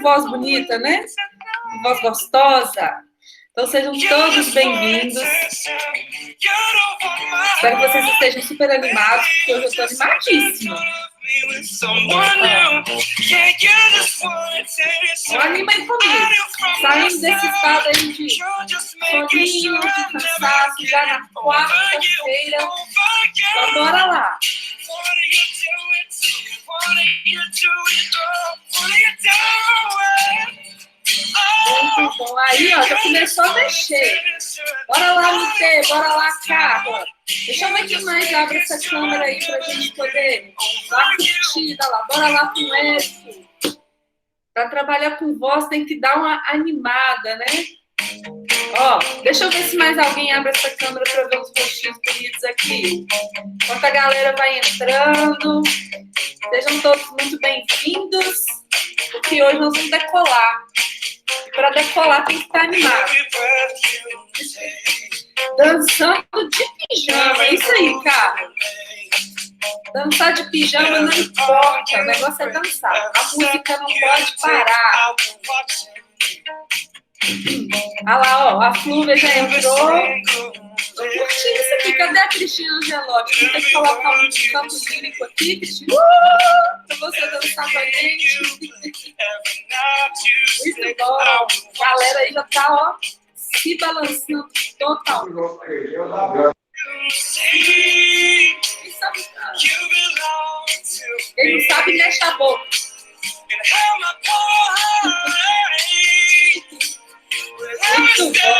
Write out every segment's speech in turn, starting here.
voz bonita, né? Voz gostosa. Então sejam todos bem-vindos. Espero que vocês estejam super animados, porque hoje eu estou animadíssima. Anima aí comigo. Saindo desse estado aí de soninho, de cansaço, já na quarta-feira. Então bora lá. Muito bom. Aí, ó, já começou a mexer. Bora lá, Mite, bora lá, Carla. Deixa eu ver quem mais abre essa câmera aí pra gente poder dar curtida lá. Bora lá com o Edson. Para trabalhar com voz tem que dar uma animada, né? Ó, deixa eu ver se mais alguém abre essa câmera para ver os rostinhos bonitos aqui. Enquanto a galera vai entrando, sejam todos muito bem-vindos, porque hoje nós vamos decolar. E para decolar tem que estar animado. Dançando de pijama, é isso aí, cara. Dançar de pijama não importa, o negócio é dançar. A música não pode parar. Olha lá, ó, a Flúvia já entrou. Tô curtindo isso aqui. Cadê a Cristina Angelotti? Vou ter que colocar um campo lírico aqui, Cristina. Pra você dançar com a gente. Muito bom. A galera aí já tá, ó, se balançando total. Quem não sabe, mexe a boca. Muito bom.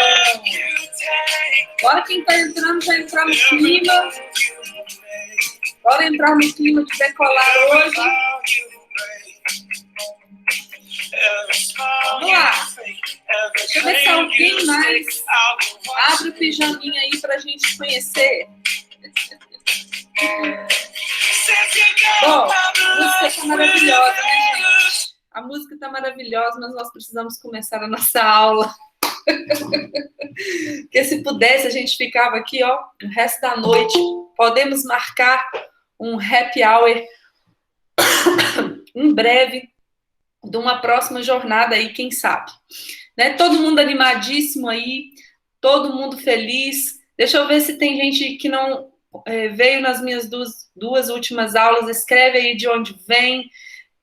Agora quem tá entrando vai entrar no clima. Bora entrar no clima de decolar hoje. Vamos lá. Deixa eu ver se alguém mais abre o pijaminha aí pra gente conhecer. Bom, a música tá maravilhosa, né, gente? A música tá maravilhosa, mas nós precisamos começar a nossa aula. Porque se pudesse, a gente ficava aqui, ó, o resto da noite. Podemos marcar um happy hour em breve de uma próxima jornada aí, quem sabe. Né? Todo mundo animadíssimo aí, todo mundo feliz. Deixa eu ver se tem gente que não veio nas minhas duas últimas aulas. Escreve aí de onde vem,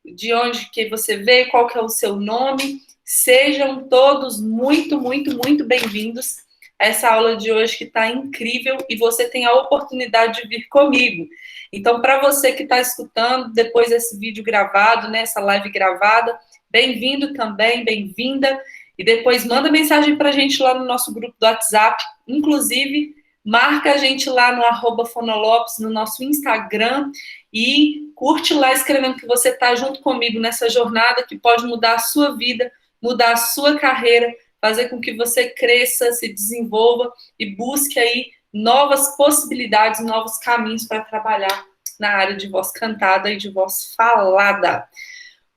de onde que você veio, qual que é o seu nome. Sejam todos muito, muito, muito bem-vindos a essa aula de hoje que está incrível e você tem a oportunidade de vir comigo. Então, para você que está escutando depois desse vídeo gravado, né, essa live gravada, bem-vindo também, bem-vinda. E depois manda mensagem para a gente lá no nosso grupo do WhatsApp. Inclusive, marca a gente lá no @fonolopes, no nosso Instagram, e curte lá escrevendo que você está junto comigo nessa jornada que pode mudar a sua vida, mudar a sua carreira, fazer com que você cresça, se desenvolva e busque aí novas possibilidades, novos caminhos para trabalhar na área de voz cantada e de voz falada.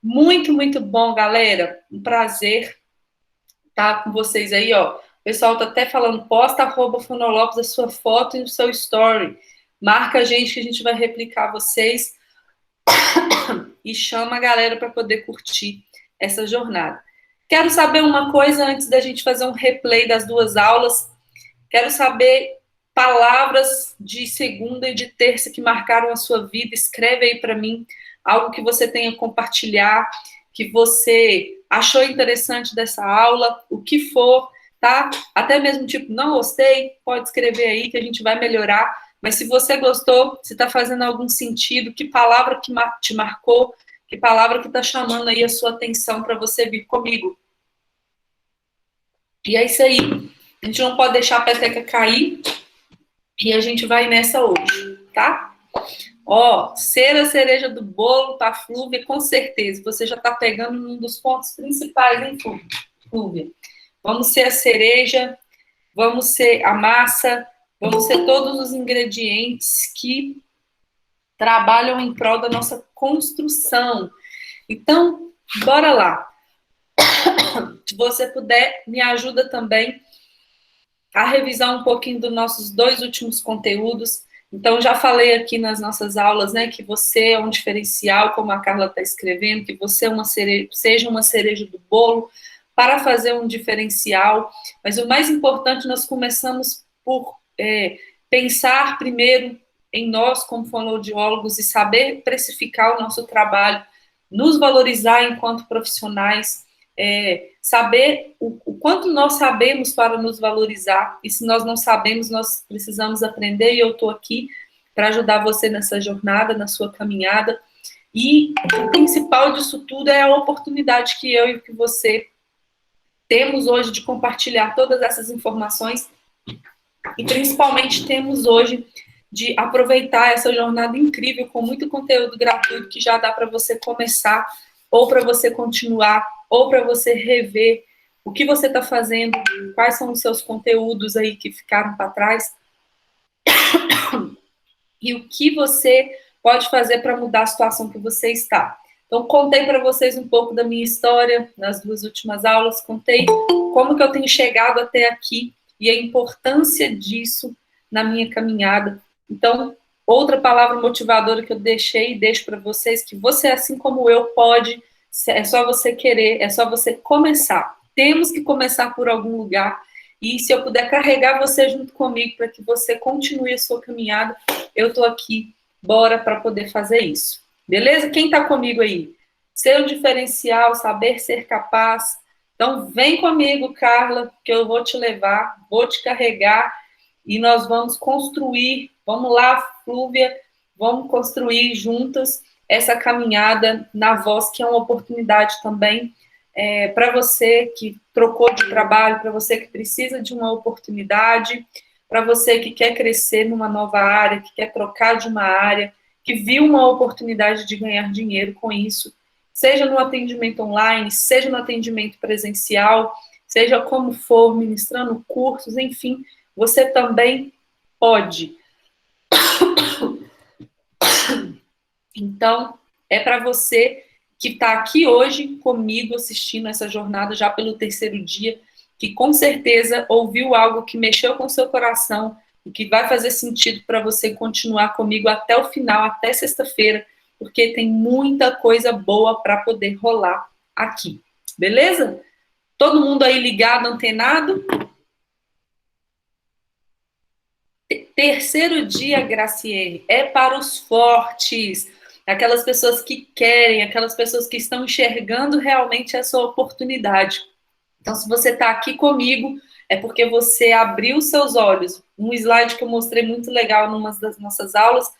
Muito, muito bom, galera. Um prazer estar com vocês aí, ó. O pessoal tá até falando, posta @fonolopes a sua foto e o seu story. Marca a gente que a gente vai replicar vocês e chama a galera para poder curtir essa jornada. Quero saber uma coisa antes da gente fazer um replay das duas aulas. Quero saber palavras de segunda e de terça que marcaram a sua vida. Escreve aí para mim algo que você tenha a compartilhar, que você achou interessante dessa aula, o que for, tá? Até mesmo tipo, não gostei, pode escrever aí que a gente vai melhorar. Mas se você gostou, se está fazendo algum sentido, que palavra que te marcou, que palavra que está chamando aí a sua atenção para você vir comigo. E é isso aí. A gente não pode deixar a peteca cair e a gente vai nessa hoje, tá? Ó, ser a cereja do bolo para a Flúvia, com certeza. Você já está pegando um dos pontos principais, hein, Flúvia? Vamos ser a cereja, vamos ser a massa, vamos ser todos os ingredientes que trabalham em prol da nossa construção. Então, bora lá. Se você puder, me ajuda também a revisar um pouquinho dos nossos 2 últimos conteúdos. Então, já falei aqui nas nossas aulas, né, que você é um diferencial, como a Carla está escrevendo, que você é seja uma cereja do bolo para fazer um diferencial. Mas o mais importante, nós começamos por pensar primeiro em nós, como fonoaudiólogos, e saber precificar o nosso trabalho, nos valorizar enquanto profissionais, saber o quanto nós sabemos para nos valorizar, e se nós não sabemos, nós precisamos aprender, e eu estou aqui para ajudar você nessa jornada, na sua caminhada, e o principal disso tudo é a oportunidade que eu e que você temos hoje de compartilhar todas essas informações, e principalmente temos hoje de aproveitar essa jornada incrível com muito conteúdo gratuito que já dá para você começar, ou para você continuar, ou para você rever o que você está fazendo, quais são os seus conteúdos aí que ficaram para trás, e o que você pode fazer para mudar a situação que você está. Então, contei para vocês um pouco da minha história nas 2 últimas aulas, contei como que eu tenho chegado até aqui e a importância disso na minha caminhada. Então, outra palavra motivadora que eu deixei e deixo para vocês, que você, assim como eu, pode, é só você querer, é só você começar. Temos que começar por algum lugar, e se eu puder carregar você junto comigo para que você continue a sua caminhada, eu estou aqui, bora para poder fazer isso. Beleza? Quem está comigo aí? Ser um diferencial, saber ser capaz. Então, vem comigo, Carla, que eu vou te levar, vou te carregar e nós vamos construir. Vamos lá, Flúvia, vamos construir juntas essa caminhada na voz, que é uma oportunidade também para você que trocou de trabalho, para você que precisa de uma oportunidade, para você que quer crescer numa nova área, que quer trocar de uma área, que viu uma oportunidade de ganhar dinheiro com isso, seja no atendimento online, seja no atendimento presencial, seja como for, ministrando cursos, enfim, você também pode. Então, é para você que está aqui hoje comigo assistindo essa jornada já pelo 3º dia, que com certeza ouviu algo que mexeu com o seu coração e que vai fazer sentido para você continuar comigo até o final, até sexta-feira, porque tem muita coisa boa para poder rolar aqui. Beleza? Todo mundo aí ligado, antenado? 3º dia, Graciele, é para os fortes, aquelas pessoas que querem, aquelas pessoas que estão enxergando realmente essa oportunidade. Então, se você está aqui comigo, é porque você abriu seus olhos. Um slide que eu mostrei muito legal numa das nossas aulas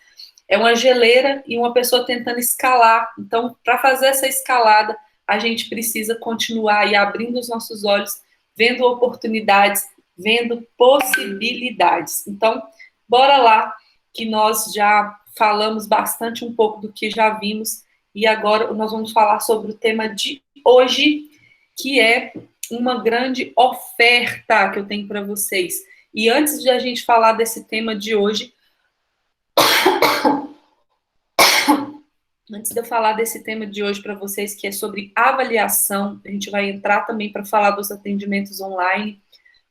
é uma geleira e uma pessoa tentando escalar. Então, para fazer essa escalada, a gente precisa continuar aí abrindo os nossos olhos, vendo oportunidades, vendo possibilidades. Então, bora lá, que nós já falamos bastante um pouco do que já vimos, e agora nós vamos falar sobre o tema de hoje, que é uma grande oferta que eu tenho para vocês. E antes de a gente falar desse tema de hoje, antes de eu falar desse tema de hoje para vocês, que é sobre avaliação, a gente vai entrar também para falar dos atendimentos online,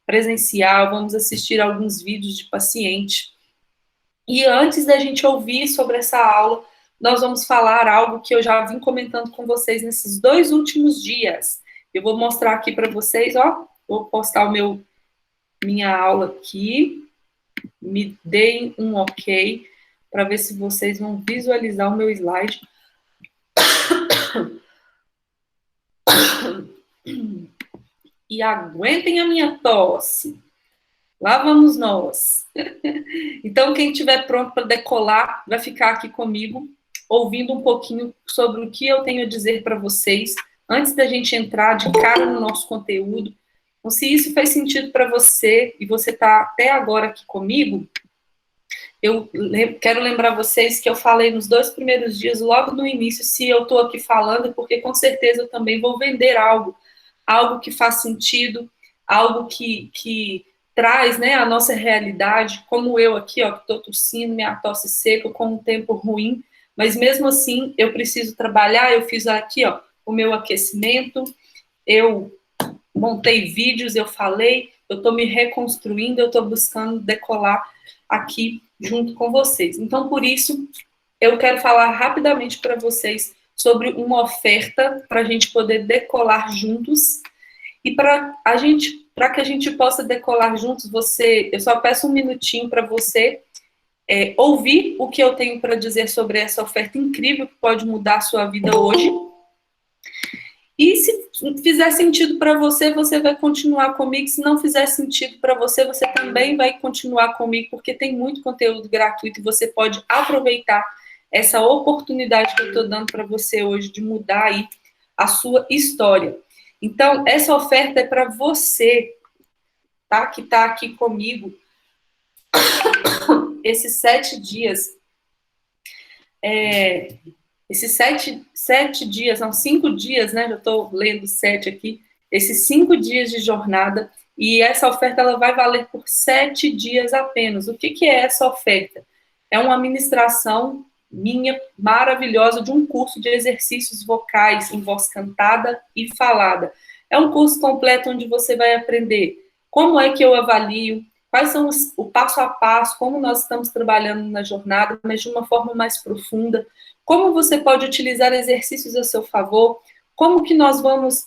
presencial, vamos assistir alguns vídeos de paciente. E antes da gente ouvir sobre essa aula, nós vamos falar algo que eu já vim comentando com vocês nesses 2 últimos dias. Eu vou mostrar aqui para vocês, ó, vou postar minha aula aqui, me deem um ok, para ver se vocês vão visualizar o meu slide. E aguentem a minha tosse. Lá vamos nós. Então, quem estiver pronto para decolar, vai ficar aqui comigo, ouvindo um pouquinho sobre o que eu tenho a dizer para vocês, antes da gente entrar de cara no nosso conteúdo. Então, se isso faz sentido para você, e você está até agora aqui comigo, eu quero lembrar vocês que eu falei nos 2 primeiros dias, logo no início, se eu estou aqui falando, porque com certeza eu também vou vender algo que faz sentido, algo que traz, né, a nossa realidade, como eu aqui, ó, que estou tossindo, minha tosse seca, com um tempo ruim, mas mesmo assim eu preciso trabalhar, eu fiz aqui, ó, o meu aquecimento, eu montei vídeos, eu falei, eu estou me reconstruindo, eu estou buscando decolar aqui junto com vocês. Então, por isso, eu quero falar rapidamente para vocês sobre uma oferta para a gente poder decolar juntos. E para que a gente possa decolar juntos, eu só peço um minutinho para você ouvir o que eu tenho para dizer sobre essa oferta incrível que pode mudar a sua vida hoje. E se fizer sentido para você, você vai continuar comigo. Se não fizer sentido para você, você também vai continuar comigo, porque tem muito conteúdo gratuito e você pode aproveitar essa oportunidade que eu estou dando para você hoje de mudar aí a sua história. Então, essa oferta é para você, tá? Que está aqui comigo esses 7 dias. Esses 7 dias, não, 5 dias, né? Já estou lendo 7 aqui. Esses 5 dias de jornada. E essa oferta ela vai valer por 7 dias apenas. O que é essa oferta? É uma ministração minha maravilhosa de um curso de exercícios vocais em voz cantada e falada. É um curso completo onde você vai aprender como é que eu avalio, quais são o passo a passo, como nós estamos trabalhando na jornada, mas de uma forma mais profunda, como você pode utilizar exercícios a seu favor, como que nós vamos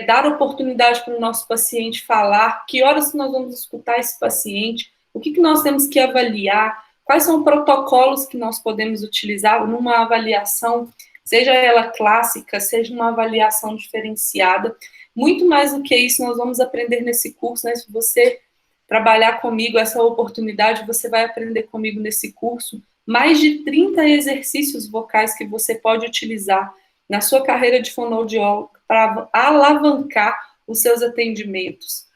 dar oportunidade para o nosso paciente falar, que horas nós vamos escutar esse paciente, o que nós temos que avaliar, quais são os protocolos que nós podemos utilizar numa avaliação, seja ela clássica, seja uma avaliação diferenciada. Muito mais do que isso, nós vamos aprender nesse curso, né? Se você trabalhar comigo essa oportunidade, você vai aprender comigo nesse curso mais de 30 exercícios vocais que você pode utilizar na sua carreira de fonoaudiólogo para alavancar os seus atendimentos.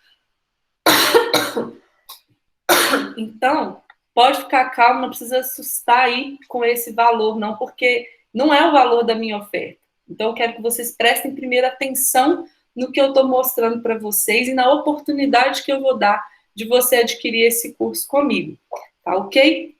Então, pode ficar calmo, não precisa assustar aí com esse valor, não, porque não é o valor da minha oferta. Então, eu quero que vocês prestem primeiro atenção no que eu estou mostrando para vocês e na oportunidade que eu vou dar de você adquirir esse curso comigo, tá ok?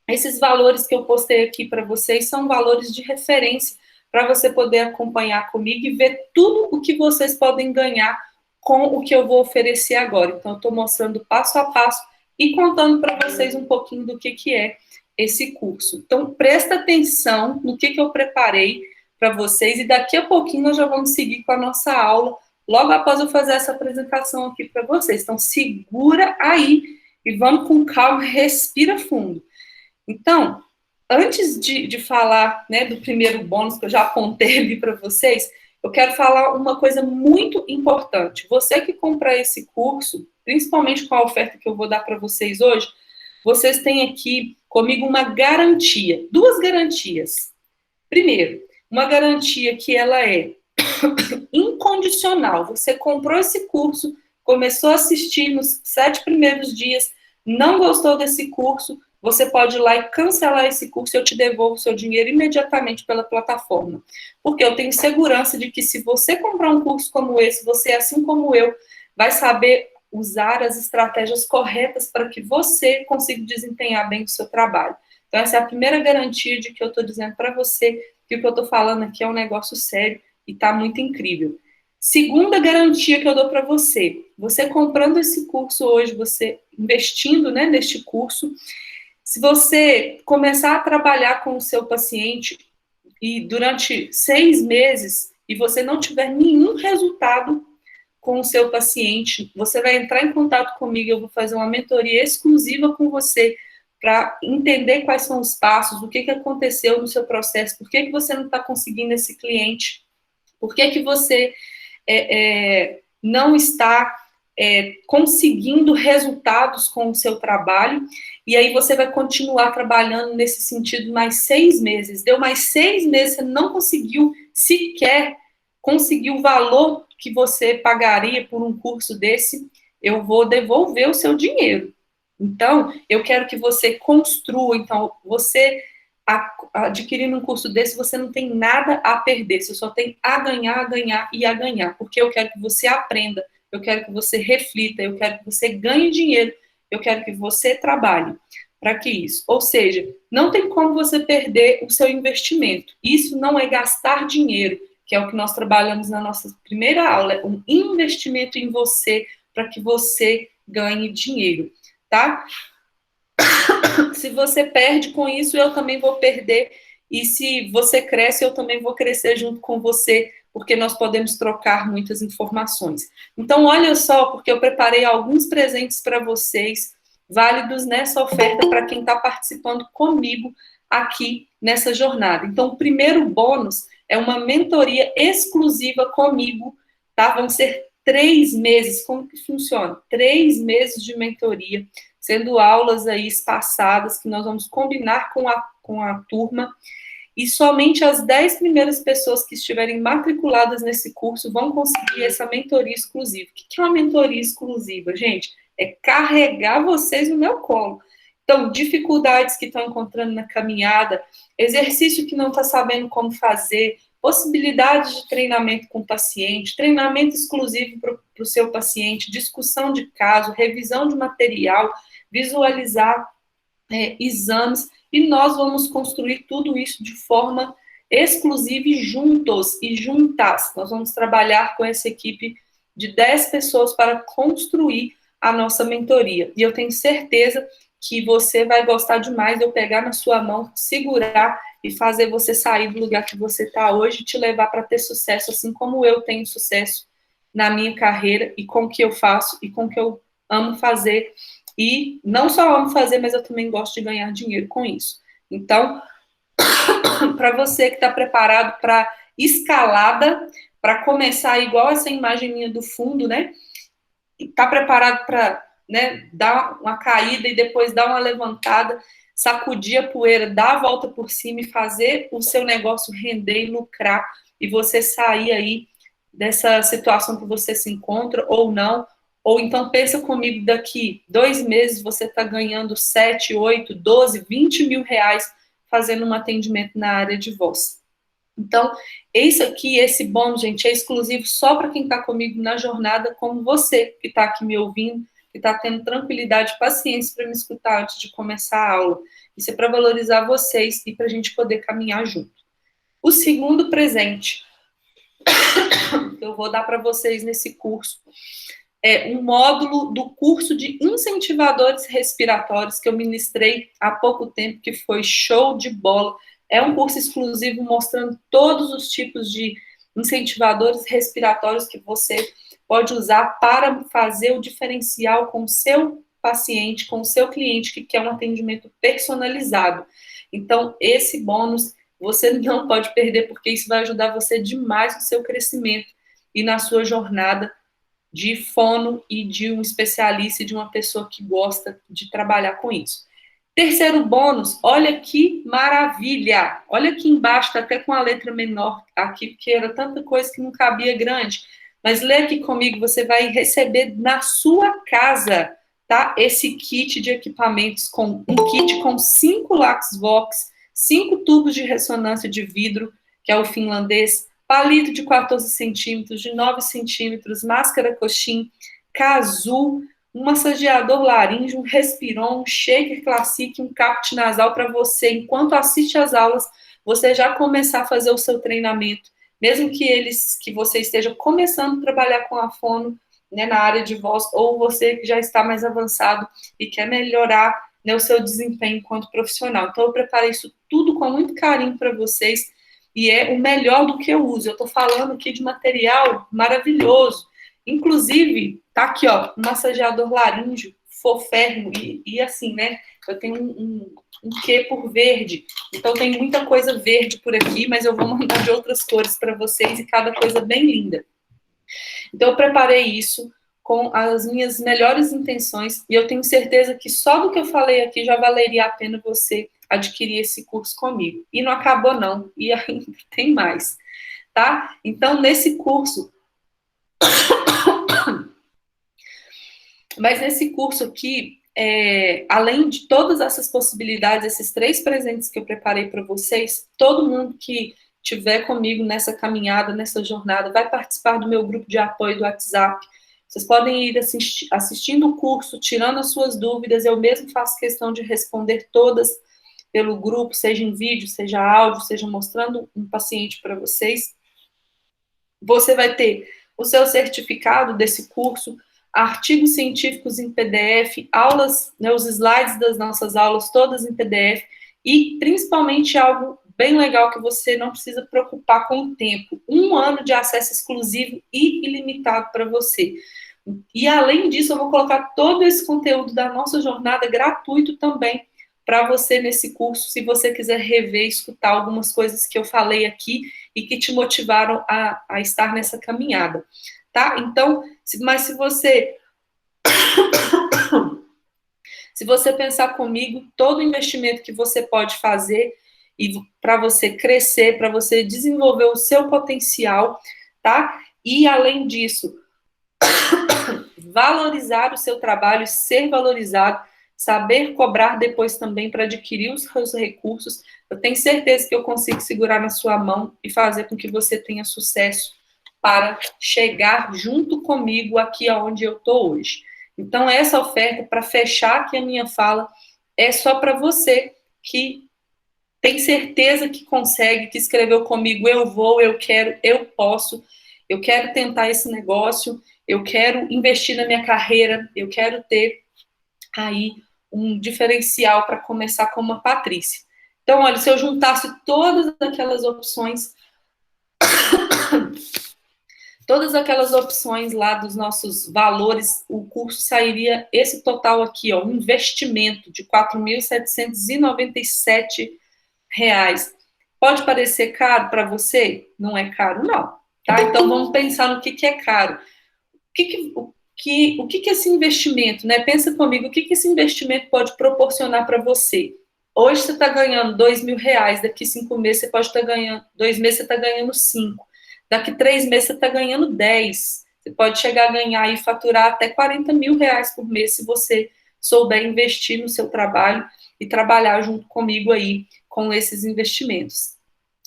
Esses valores que eu postei aqui para vocês são valores de referência para você poder acompanhar comigo e ver tudo o que vocês podem ganhar com o que eu vou oferecer agora. Então, eu estou mostrando passo a passo e contando para vocês um pouquinho do que é esse curso. Então, presta atenção no que eu preparei para vocês e daqui a pouquinho nós já vamos seguir com a nossa aula, logo após eu fazer essa apresentação aqui para vocês. Então, segura aí e vamos com calma, respira fundo. Então, antes de falar, né, do primeiro bônus que eu já apontei ali para vocês, eu quero falar uma coisa muito importante. Você que comprar esse curso, principalmente com a oferta que eu vou dar para vocês hoje, vocês têm aqui comigo uma garantia, 2 garantias. Primeiro, uma garantia que ela é incondicional. Você comprou esse curso, começou a assistir nos 7 primeiros dias, não gostou desse curso, você pode ir lá e cancelar esse curso e eu te devolvo o seu dinheiro imediatamente pela plataforma. Porque eu tenho segurança de que se você comprar um curso como esse, você, assim como eu, vai saber usar as estratégias corretas para que você consiga desempenhar bem o seu trabalho. Então, essa é a primeira garantia de que eu estou dizendo para você que o que eu estou falando aqui é um negócio sério e está muito incrível. Segunda garantia que eu dou para você, você comprando esse curso hoje, você investindo, né, neste curso, se você começar a trabalhar com o seu paciente e durante 6 meses e você não tiver nenhum resultado com o seu paciente, você vai entrar em contato comigo, eu vou fazer uma mentoria exclusiva com você para entender quais são os passos, o que aconteceu no seu processo, por que você não está conseguindo esse cliente, por que você não está conseguindo resultados com o seu trabalho, e aí você vai continuar trabalhando nesse sentido mais 6 meses. Deu mais 6 meses, você não conseguiu sequer conseguir o valor que você pagaria por um curso desse, eu vou devolver o seu dinheiro. Então, eu quero que você construa. Então, você adquirindo um curso desse, você não tem nada a perder, você só tem a ganhar, a ganhar e a ganhar, porque eu quero que você aprenda, eu quero que você reflita, eu quero que você ganhe dinheiro, eu quero que você trabalhe para que isso. Ou seja, não tem como você perder o seu investimento. Isso não é gastar dinheiro, que é o que nós trabalhamos na nossa primeira aula, é um investimento em você para que você ganhe dinheiro, tá? Se você perde com isso, eu também vou perder. E se você cresce, eu também vou crescer junto com você, porque nós podemos trocar muitas informações. Então, olha só, porque eu preparei alguns presentes para vocês, válidos nessa oferta para quem está participando comigo aqui nessa jornada. Então, o primeiro bônus é uma mentoria exclusiva comigo, tá? Vão ser 3 meses. Como que funciona? 3 meses de mentoria, sendo aulas aí espaçadas, que nós vamos combinar com a turma, e somente as 10 primeiras pessoas que estiverem matriculadas nesse curso vão conseguir essa mentoria exclusiva. O que é uma mentoria exclusiva, gente? É carregar vocês no meu colo. Então, dificuldades que estão encontrando na caminhada, exercício que não está sabendo como fazer, possibilidades de treinamento com o paciente, treinamento exclusivo para o seu paciente, discussão de caso, revisão de material, visualizar exames, e nós vamos construir tudo isso de forma exclusiva e juntos e juntas. Nós vamos trabalhar com essa equipe de 10 pessoas para construir a nossa mentoria. E eu tenho certeza que você vai gostar demais de eu pegar na sua mão, segurar e fazer você sair do lugar que você está hoje e te levar para ter sucesso, assim como eu tenho sucesso na minha carreira e com o que eu faço e com o que eu amo fazer. E não só amo fazer, mas eu também gosto de ganhar dinheiro com isso. Então, para você que está preparado para escalada, para começar igual essa imagem minha do fundo, né? Está preparado para, né, dar uma caída e depois dar uma levantada, sacudir a poeira, dar a volta por cima e fazer o seu negócio render e lucrar, e você sair aí dessa situação que você se encontra ou não. Ou então pensa comigo, daqui 2 meses você está ganhando 7, 8, 12, 20 mil reais fazendo um atendimento na área de voz. Então, isso aqui, esse bônus, gente, é exclusivo só para quem está comigo na jornada, como você que está aqui me ouvindo, que está tendo tranquilidade e paciência para me escutar antes de começar a aula. Isso é para valorizar vocês e para a gente poder caminhar junto. O segundo presente que eu vou dar para vocês nesse curso é um módulo do curso de incentivadores respiratórios que eu ministrei há pouco tempo, que foi show de bola. É um curso exclusivo mostrando todos os tipos de incentivadores respiratórios que você pode usar para fazer o diferencial com o seu paciente, com o seu cliente que quer um atendimento personalizado. Então, esse bônus você não pode perder, porque isso vai ajudar você demais no seu crescimento e na sua jornada de fono e de um especialista e de uma pessoa que gosta de trabalhar com isso. Terceiro bônus, olha que maravilha! Olha aqui embaixo, tá até com a letra menor aqui, porque era tanta coisa que não cabia grande. Mas lê aqui comigo, você vai receber na sua casa, tá? Esse kit de equipamentos, com um kit com 5 LaxVox, 5 tubos de ressonância de vidro, que é o finlandês, palito de 14 centímetros, de 9 centímetros, máscara coxim, Kazoo, um massageador laríngeo, um respiron, um shaker classic, um caput nasal para você, enquanto assiste às aulas, você já começar a fazer o seu treinamento, mesmo que você esteja começando a trabalhar com a fono, né, na área de voz, ou você que já está mais avançado e quer melhorar, né, o seu desempenho enquanto profissional. Então, eu preparei isso tudo com muito carinho para vocês, e é o melhor do que eu uso. Eu estou falando aqui de material maravilhoso. Inclusive, tá aqui, ó, um massageador laríngeo, foférrimo, e assim, né, eu tenho um quê por verde, então tem muita coisa verde por aqui, mas eu vou mandar de outras cores para vocês, e cada coisa bem linda. Então, eu preparei isso com as minhas melhores intenções, e eu tenho certeza que só do que eu falei aqui já valeria a pena você adquirir esse curso comigo. E não acabou não, e ainda tem mais, tá? Então, nesse curso... Mas nesse curso aqui, além de todas essas possibilidades, esses 3 presentes que eu preparei para vocês, todo mundo que tiver comigo nessa caminhada, nessa jornada, vai participar do meu grupo de apoio do WhatsApp. Vocês podem ir assistindo o curso, tirando as suas dúvidas, eu mesmo faço questão de responder todas pelo grupo, seja em vídeo, seja áudio, seja mostrando um paciente para vocês. Você vai ter o seu certificado desse curso, artigos científicos em PDF, aulas, né, os slides das nossas aulas todas em PDF, e principalmente algo bem legal que você não precisa preocupar com o tempo. 1 ano de acesso exclusivo e ilimitado para você. E além disso, eu vou colocar todo esse conteúdo da nossa jornada gratuito também para você nesse curso, se você quiser rever, escutar algumas coisas que eu falei aqui e que te motivaram a estar nessa caminhada, tá? Então, mas se você pensar comigo, todo investimento que você pode fazer e para você crescer, para você desenvolver o seu potencial, tá? E além disso, valorizar o seu trabalho, ser valorizado, saber cobrar depois também para adquirir os seus recursos. Eu tenho certeza que eu consigo segurar na sua mão e fazer com que você tenha sucesso para chegar junto comigo aqui aonde eu estou hoje. Então, essa oferta, para fechar aqui a minha fala, é só para você que tem certeza que consegue, que escreveu comigo, eu vou, eu quero, eu posso, eu quero tentar esse negócio, eu quero investir na minha carreira, eu quero ter aí um diferencial para começar como a Patrícia. Então, olha, se eu juntasse todas aquelas opções lá dos nossos valores, o curso sairia esse total aqui, ó, um investimento de R$ 4.797. Pode parecer caro para você? Não é caro, não. Tá? Então vamos pensar no que é caro. O que esse investimento, né? Pensa comigo, o que esse investimento pode proporcionar para você? Hoje você está ganhando R$ 2.000, daqui 5 meses você pode estar ganhando, 2 meses você está ganhando 5, daqui 3 meses você está ganhando 10. Você pode chegar a ganhar e faturar até R$ 40.000 por mês se você souber investir no seu trabalho e trabalhar junto comigo aí com esses investimentos.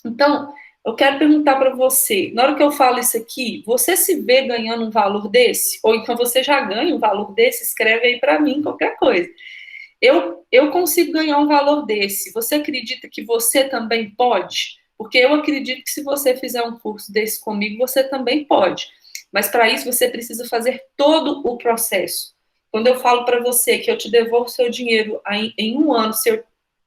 Então, eu quero perguntar para você, na hora que eu falo isso aqui, você se vê ganhando um valor desse? Ou então você já ganha um valor desse? Escreve aí para mim qualquer coisa. Eu consigo ganhar um valor desse. Você acredita que você também pode? Porque eu acredito que se você fizer um curso desse comigo, você também pode. Mas para isso você precisa fazer todo o processo. Quando eu falo para você que eu te devolvo seu dinheiro em 1 ano,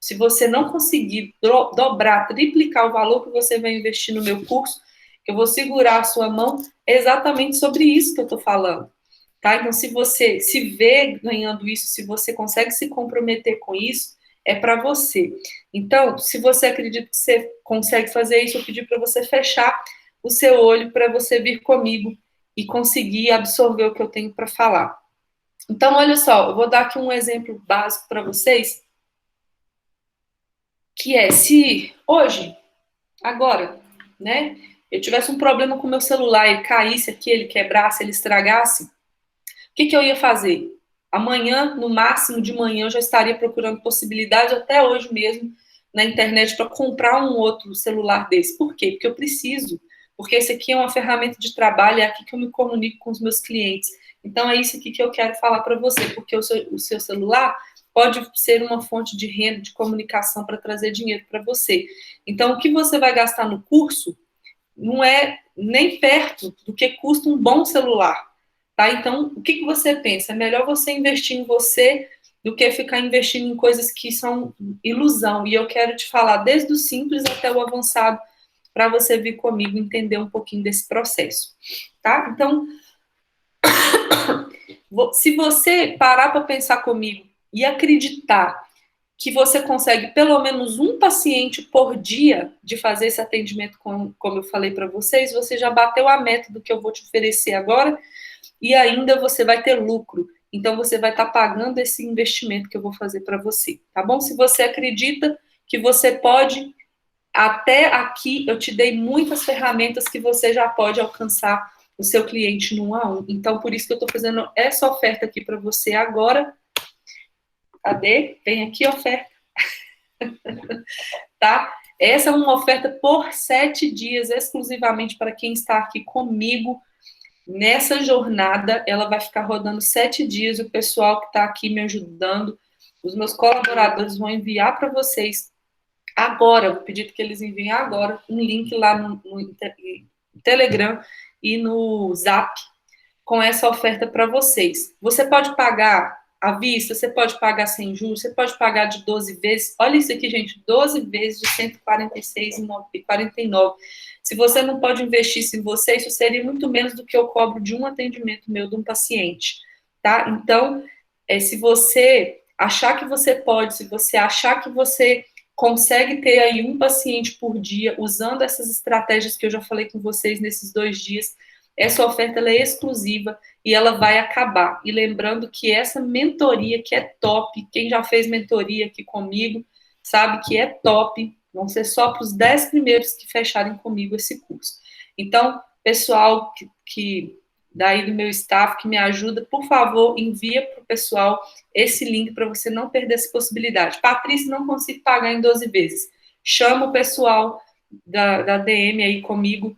se você não conseguir dobrar, triplicar o valor que você vai investir no meu curso, eu vou segurar a sua mão, é exatamente sobre isso que eu estou falando. Tá? Então, se você se vê ganhando isso, se você consegue se comprometer com isso, é para você. Então, se você acredita que você consegue fazer isso, eu pedi para você fechar o seu olho para você vir comigo e conseguir absorver o que eu tenho para falar. Então, olha só, eu vou dar aqui um exemplo básico para vocês, que é se hoje, agora, né, eu tivesse um problema com o meu celular, ele caísse aqui, ele quebrasse, ele estragasse, o que eu ia fazer? Amanhã, no máximo de manhã, eu já estaria procurando possibilidade, até hoje mesmo, na internet, para comprar um outro celular desse. Por quê? Porque eu preciso. Porque esse aqui é uma ferramenta de trabalho, é aqui que eu me comunico com os meus clientes. Então, é isso aqui que eu quero falar para você, porque o seu celular pode ser uma fonte de renda, de comunicação para trazer dinheiro para você. Então, o que você vai gastar no curso não é nem perto do que custa um bom celular. Tá? Então, o que você pensa? É melhor você investir em você do que ficar investindo em coisas que são ilusão. E eu quero te falar desde o simples até o avançado, para você vir comigo entender um pouquinho desse processo. Tá? Então, se você parar para pensar comigo e acreditar que você consegue pelo menos um paciente por dia de fazer esse atendimento, como eu falei para vocês, você já bateu a meta do que eu vou te oferecer agora, e ainda você vai ter lucro. Então, você vai estar pagando esse investimento que eu vou fazer para você, tá bom? Se você acredita que você pode, até aqui eu te dei muitas ferramentas que você já pode alcançar o seu cliente no 1 a 1. Então, por isso que eu estou fazendo essa oferta aqui para você agora. Cadê? Tem aqui a oferta. Tá? Essa é uma oferta por 7 dias, exclusivamente para quem está aqui comigo. Nessa jornada, ela vai ficar rodando 7 dias. O pessoal que está aqui me ajudando, os meus colaboradores vão enviar para vocês agora, vou pedir que eles enviem agora um link lá no Telegram e no Zap, com essa oferta para vocês. Você pode pagar à vista, você pode pagar sem juros, você pode pagar de 12 vezes. Olha isso aqui, gente, 12 vezes de R$ 146,49. Se você não pode investir isso em você, isso seria muito menos do que eu cobro de um atendimento meu de um paciente, tá? Então, se você achar que você pode, se você achar que você consegue ter aí um paciente por dia, usando essas estratégias que eu já falei com vocês nesses 2 dias, essa oferta ela é exclusiva e ela vai acabar. E lembrando que essa mentoria que é top, quem já fez mentoria aqui comigo, sabe que é top, vão ser só para os 10 primeiros que fecharem comigo esse curso. Então, pessoal que daí do meu staff, que me ajuda, por favor, envia para o pessoal esse link para você não perder essa possibilidade. Patrícia, não consigo pagar em 12 vezes. Chama o pessoal da DM aí comigo,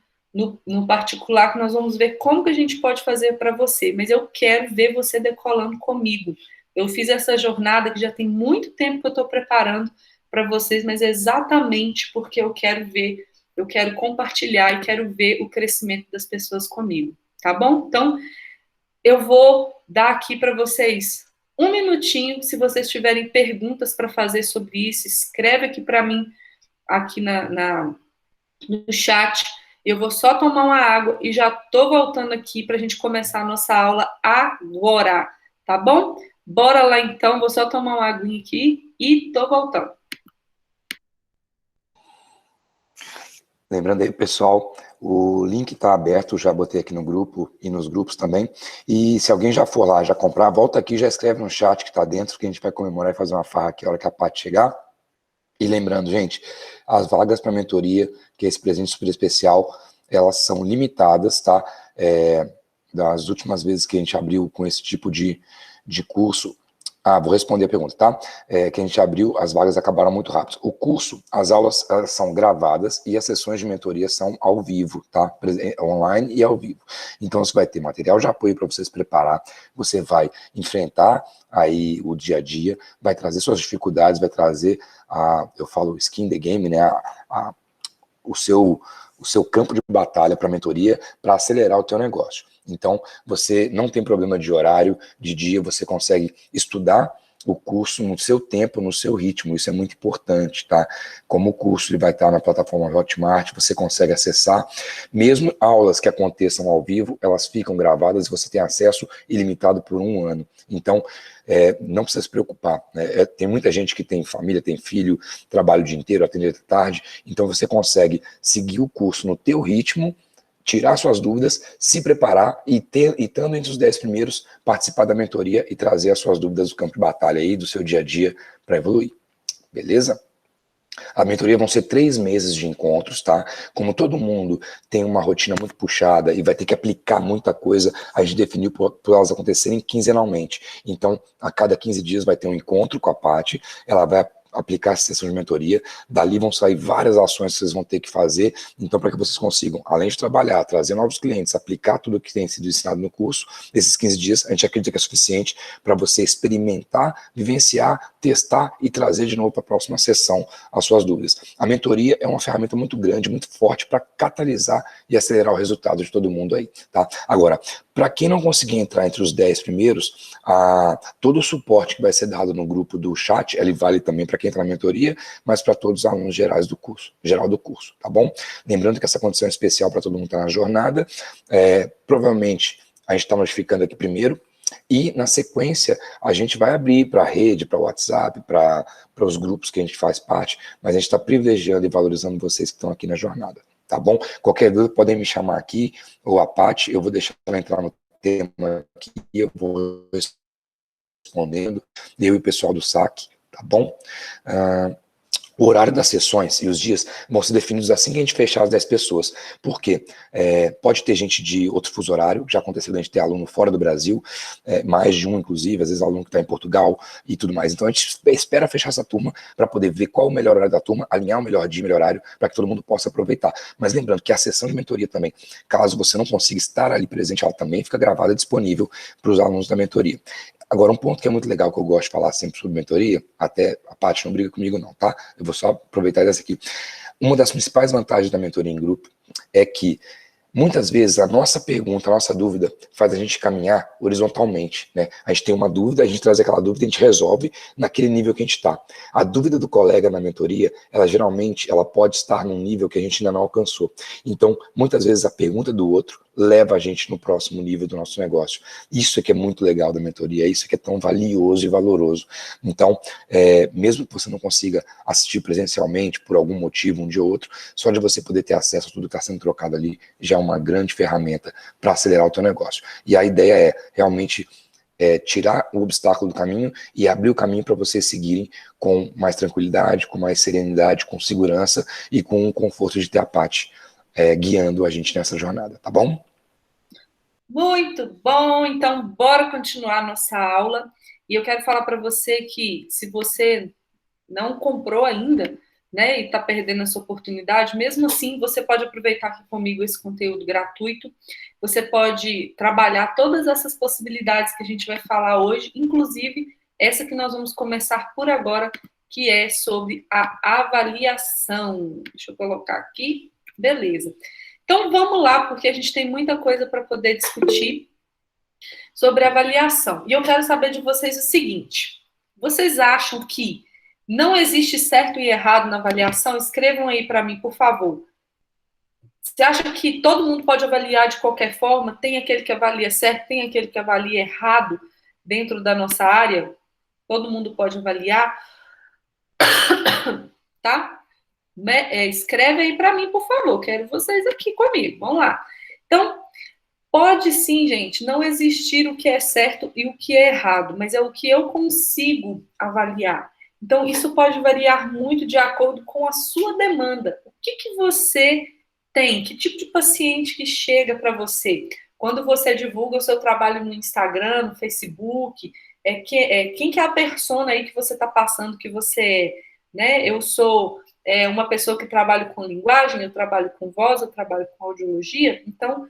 no particular, que nós vamos ver como que a gente pode fazer para você. Mas eu quero ver você decolando comigo. Eu fiz essa jornada que já tem muito tempo que eu estou preparando para vocês, mas é exatamente porque eu quero ver, eu quero compartilhar e quero ver o crescimento das pessoas comigo. Tá bom? Então, eu vou dar aqui para vocês um minutinho. Se vocês tiverem perguntas para fazer sobre isso, escreve aqui para mim, aqui no chat. Eu vou só tomar uma água e já tô voltando aqui para a gente começar a nossa aula agora, tá bom? Bora lá então, vou só tomar uma aguinha aqui e tô voltando. Lembrando aí, pessoal, o link está aberto, já botei aqui no grupo e nos grupos também. E se alguém já for lá, já comprar, volta aqui, já escreve no chat que está dentro, que a gente vai comemorar e fazer uma farra aqui a hora que a Paty chegar. E lembrando, gente, as vagas para mentoria, que é esse presente super especial, elas são limitadas, tá? Das últimas vezes que a gente abriu com esse tipo de curso, vou responder a pergunta, tá? Que a gente abriu, as vagas acabaram muito rápido. O curso, as aulas elas são gravadas e as sessões de mentoria são ao vivo, tá? Online e ao vivo. Então você vai ter material de apoio para você se preparar, você vai enfrentar aí o dia a dia, vai trazer suas dificuldades, vai trazer, eu falo skin the game, né? O seu campo de batalha para a mentoria, para acelerar o teu negócio. Então, você não tem problema de horário, de dia, você consegue estudar o curso no seu tempo, no seu ritmo, isso é muito importante, tá? Como o curso ele vai estar na plataforma Hotmart, você consegue acessar, mesmo aulas que aconteçam ao vivo, elas ficam gravadas e você tem acesso ilimitado por 1 ano. Então, não precisa se preocupar, né? Tem muita gente que tem família, tem filho, trabalha o dia inteiro, atende até tarde, então você consegue seguir o curso no teu ritmo, tirar suas dúvidas, se preparar e estando entre os 10 primeiros, participar da mentoria e trazer as suas dúvidas do campo de batalha aí, do seu dia a dia, para evoluir. Beleza? A mentoria vão ser 3 meses de encontros, tá? Como todo mundo tem uma rotina muito puxada e vai ter que aplicar muita coisa, a gente definiu por elas acontecerem quinzenalmente. Então, a cada 15 dias vai ter um encontro com a Paty, ela vai aplicar essa sessão de mentoria, dali vão sair várias ações que vocês vão ter que fazer, então para que vocês consigam, além de trabalhar, trazer novos clientes, aplicar tudo o que tem sido ensinado no curso, nesses 15 dias, a gente acredita que é suficiente para você experimentar, vivenciar, testar e trazer de novo para a próxima sessão as suas dúvidas. A mentoria é uma ferramenta muito grande, muito forte para catalisar e acelerar o resultado de todo mundo aí, tá? Agora, para quem não conseguir entrar entre os 10 primeiros, todo o suporte que vai ser dado no grupo do chat, ele vale também para quem entra na mentoria, mas para todos os alunos geral do curso, tá bom? Lembrando que essa condição é especial para todo mundo que está na jornada, provavelmente a gente está notificando aqui primeiro, e na sequência a gente vai abrir para a rede, para o WhatsApp, para os grupos que a gente faz parte, mas a gente está privilegiando e valorizando vocês que estão aqui na jornada. Tá bom? Qualquer dúvida podem me chamar aqui, ou a Paty, eu vou deixar ela entrar no tema aqui, eu vou respondendo, eu e o pessoal do saque, tá bom? O horário das sessões e os dias vão ser definidos assim que a gente fechar as 10 pessoas. Por quê? Pode ter gente de outro fuso horário, já aconteceu de a gente ter aluno fora do Brasil, mais de um inclusive, às vezes aluno que está em Portugal e tudo mais. Então a gente espera fechar essa turma para poder ver qual é o melhor horário da turma, alinhar o melhor dia, o melhor horário, para que todo mundo possa aproveitar. Mas lembrando que a sessão de mentoria também, caso você não consiga estar ali presente, ela também fica gravada e disponível para os alunos da mentoria. Agora, um ponto que é muito legal, que eu gosto de falar sempre sobre mentoria, até a Paty não briga comigo não, tá? Eu vou só aproveitar dessa aqui. Uma das principais vantagens da mentoria em grupo é que Muitas vezes a nossa pergunta, a nossa dúvida faz a gente caminhar horizontalmente, né? A gente tem uma dúvida, a gente traz aquela dúvida e a gente resolve naquele nível que a gente está. A dúvida do colega na mentoria, ela geralmente ela pode estar num nível que a gente ainda não alcançou. Então, muitas vezes a pergunta do outro leva a gente no próximo nível do nosso negócio. Isso é que é muito legal da mentoria, isso é que é tão valioso e valoroso. Então, mesmo que você não consiga assistir presencialmente por algum motivo, um dia ou outro, só de você poder ter acesso a tudo que está sendo trocado ali já é uma grande ferramenta para acelerar o teu negócio. E a ideia é realmente tirar o obstáculo do caminho e abrir o caminho para vocês seguirem com mais tranquilidade, com mais serenidade, com segurança e com o conforto de ter a Paty guiando a gente nessa jornada, tá bom? Muito bom, então bora continuar nossa aula. E eu quero falar para você que se você não comprou ainda, né, e está perdendo essa oportunidade, mesmo assim, você pode aproveitar aqui comigo esse conteúdo gratuito. Você pode trabalhar todas essas possibilidades que a gente vai falar hoje, inclusive essa que nós vamos começar por agora, que é sobre a avaliação. Deixa eu colocar aqui. Beleza. Então vamos lá, porque a gente tem muita coisa para poder discutir sobre avaliação. E eu quero saber de vocês o seguinte: vocês acham que não existe certo e errado na avaliação? Escrevam aí para mim, por favor. Você acha que todo mundo pode avaliar de qualquer forma? Tem aquele que avalia certo, tem aquele que avalia errado dentro da nossa área? Todo mundo pode avaliar, tá? Escreve aí para mim, por favor. Quero vocês aqui comigo. Vamos lá. Então, pode sim, gente, não existir o que é certo e o que é errado, mas é o que eu consigo avaliar. Então, isso pode variar muito de acordo com a sua demanda. O que você tem? Que tipo de paciente que chega para você? Quando você divulga o seu trabalho no Instagram, no Facebook, quem que é a persona aí que você está passando que você é? Né? Eu sou uma pessoa que trabalha com linguagem, eu trabalho com voz, eu trabalho com audiologia, então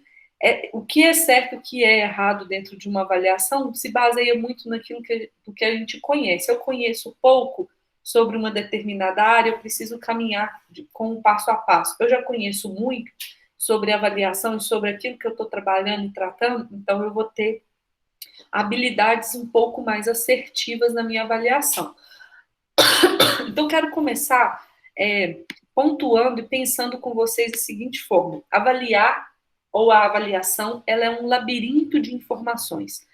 o que é certo e o que é errado dentro de uma avaliação se baseia muito naquilo do que a gente conhece. Eu conheço pouco sobre uma determinada área, eu preciso caminhar com um passo a passo. Eu já conheço muito sobre avaliação e sobre aquilo que eu estou trabalhando e tratando, então eu vou ter habilidades um pouco mais assertivas na minha avaliação. Então, quero começar pontuando e pensando com vocês da seguinte forma: avaliar ou a avaliação, ela é um labirinto de informações.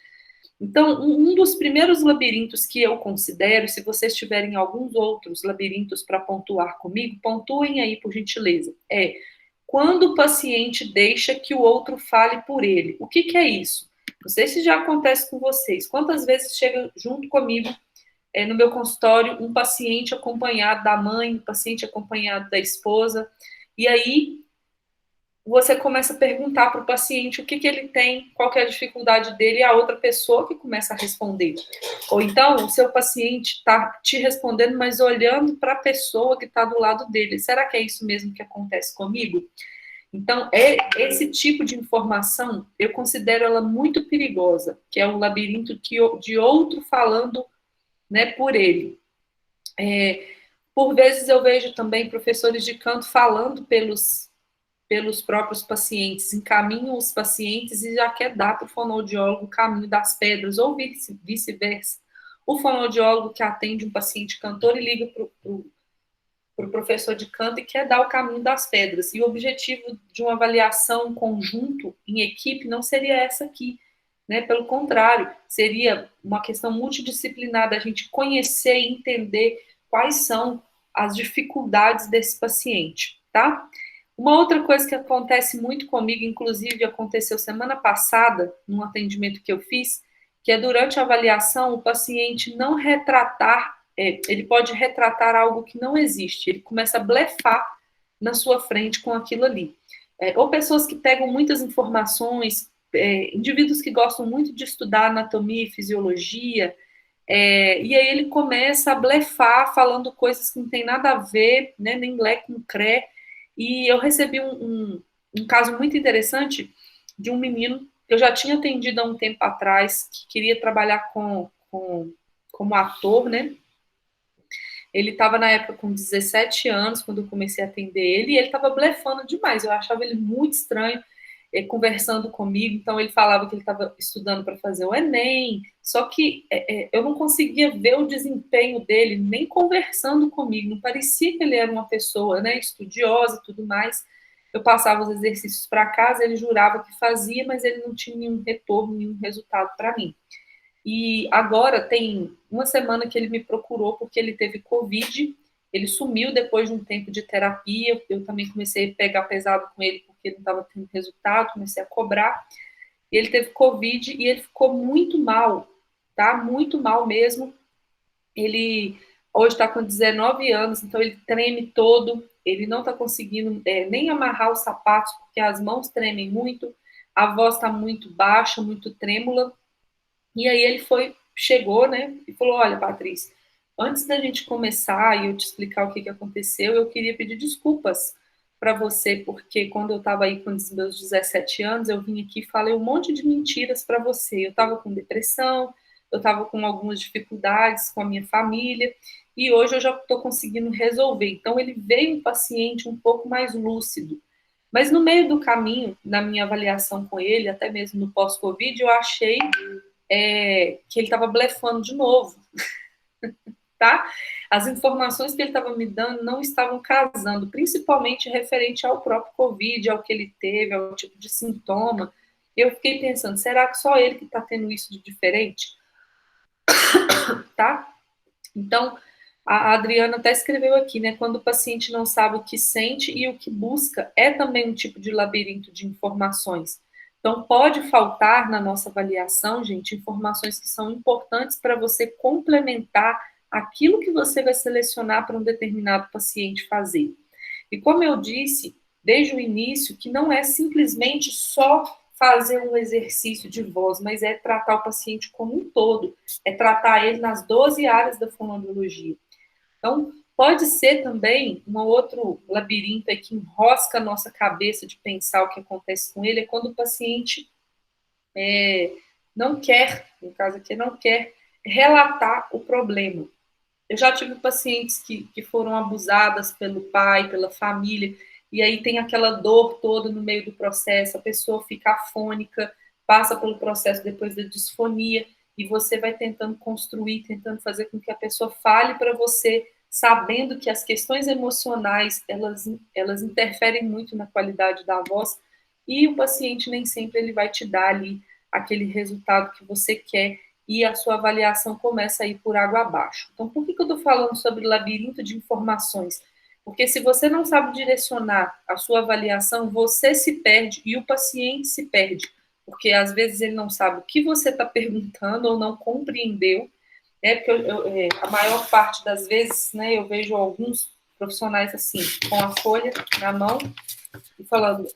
Então, um dos primeiros labirintos que eu considero, se vocês tiverem alguns outros labirintos para pontuar comigo, pontuem aí, por gentileza. Quando o paciente deixa que o outro fale por ele. O que é isso? Não sei se já acontece com vocês. Quantas vezes chega junto comigo no meu consultório um paciente acompanhado da mãe, um paciente acompanhado da esposa, e aí você começa a perguntar para o paciente o que ele tem, qual que é a dificuldade dele, e a outra pessoa que começa a responder. Ou então, o seu paciente está te respondendo, mas olhando para a pessoa que está do lado dele. Será que é isso mesmo que acontece comigo? Então, esse tipo de informação, eu considero ela muito perigosa, que é o labirinto de outro falando, né, por ele. Por vezes eu vejo também professores de canto falando pelos próprios pacientes, encaminham os pacientes e já quer dar para o fonoaudiólogo o caminho das pedras, ou vice-versa. O fonoaudiólogo que atende um paciente cantor e liga para o professor de canto e quer dar o caminho das pedras. E o objetivo de uma avaliação conjunto, em equipe, não seria essa aqui, né? Pelo contrário, seria uma questão multidisciplinar da gente conhecer e entender quais são as dificuldades desse paciente, tá? Uma outra coisa que acontece muito comigo, inclusive aconteceu semana passada, num atendimento que eu fiz, que é durante a avaliação o paciente não retratar, ele pode retratar algo que não existe, ele começa a blefar na sua frente com aquilo ali. Ou pessoas que pegam muitas informações, indivíduos que gostam muito de estudar anatomia e fisiologia, e aí ele começa a blefar, falando coisas que não tem nada a ver, né, nem lé com cré. E eu recebi um caso muito interessante de um menino que eu já tinha atendido há um tempo atrás, que queria trabalhar como ator, né? Ele estava na época com 17 anos, quando eu comecei a atender ele, e ele estava blefando demais, eu achava ele muito estranho. conversando comigo. Então, ele falava que ele estava estudando para fazer o Enem, só que eu não conseguia ver o desempenho dele, nem conversando comigo. Não parecia que ele era uma pessoa, né, estudiosa e tudo mais. Eu passava os exercícios para casa, ele jurava que fazia, mas ele não tinha nenhum retorno, nenhum resultado para mim. E agora tem uma semana que ele me procurou porque ele teve Covid, ele sumiu depois de um tempo de terapia, eu também comecei a pegar pesado com ele porque não estava tendo resultado, comecei a cobrar. Ele teve Covid e ele ficou muito mal, tá? Muito mal mesmo. Ele hoje está com 19 anos, então ele treme todo, ele não está conseguindo nem amarrar os sapatos porque as mãos tremem muito, a voz está muito baixa, muito trêmula. E aí ele chegou, né, e falou: olha, Patrícia, antes da gente começar e eu te explicar o que aconteceu, eu queria pedir desculpas para você, porque quando eu estava aí com os meus 17 anos, eu vim aqui e falei um monte de mentiras para você. Eu estava com depressão, eu estava com algumas dificuldades com a minha família, e hoje eu já estou conseguindo resolver. Então, ele veio um paciente um pouco mais lúcido. Mas no meio do caminho, na minha avaliação com ele, até mesmo no pós-Covid, eu achei que ele estava blefando de novo, tá? As informações que ele estava me dando não estavam casando, principalmente referente ao próprio Covid, ao que ele teve, ao tipo de sintoma. Eu fiquei pensando, será que só ele que está tendo isso de diferente? Tá? Então, a Adriana até escreveu aqui, né? Quando o paciente não sabe o que sente e o que busca, é também um tipo de labirinto de informações. Então, pode faltar na nossa avaliação, gente, informações que são importantes para você complementar aquilo que você vai selecionar para um determinado paciente fazer. E como eu disse desde o início, que não é simplesmente só fazer um exercício de voz, mas é tratar o paciente como um todo, é tratar ele nas 12 áreas da fonoaudiologia. Então, pode ser também um outro labirinto aí que enrosca a nossa cabeça de pensar o que acontece com ele, é quando o paciente não quer, no caso aqui, não quer relatar o problema. Eu já tive pacientes que foram abusadas pelo pai, pela família, e aí tem aquela dor toda no meio do processo, a pessoa fica afônica, passa pelo processo depois da disfonia, e você vai tentando construir, tentando fazer com que a pessoa fale para você, sabendo que as questões emocionais, elas interferem muito na qualidade da voz, e o paciente nem sempre ele vai te dar ali aquele resultado que você quer, e a sua avaliação começa a ir por água abaixo. Então, por que eu estou falando sobre labirinto de informações? Porque se você não sabe direcionar a sua avaliação, você se perde e o paciente se perde, porque às vezes ele não sabe o que você está perguntando ou não compreendeu, né? Porque a maior parte das vezes, né, eu vejo alguns profissionais assim, com a folha na mão e falando,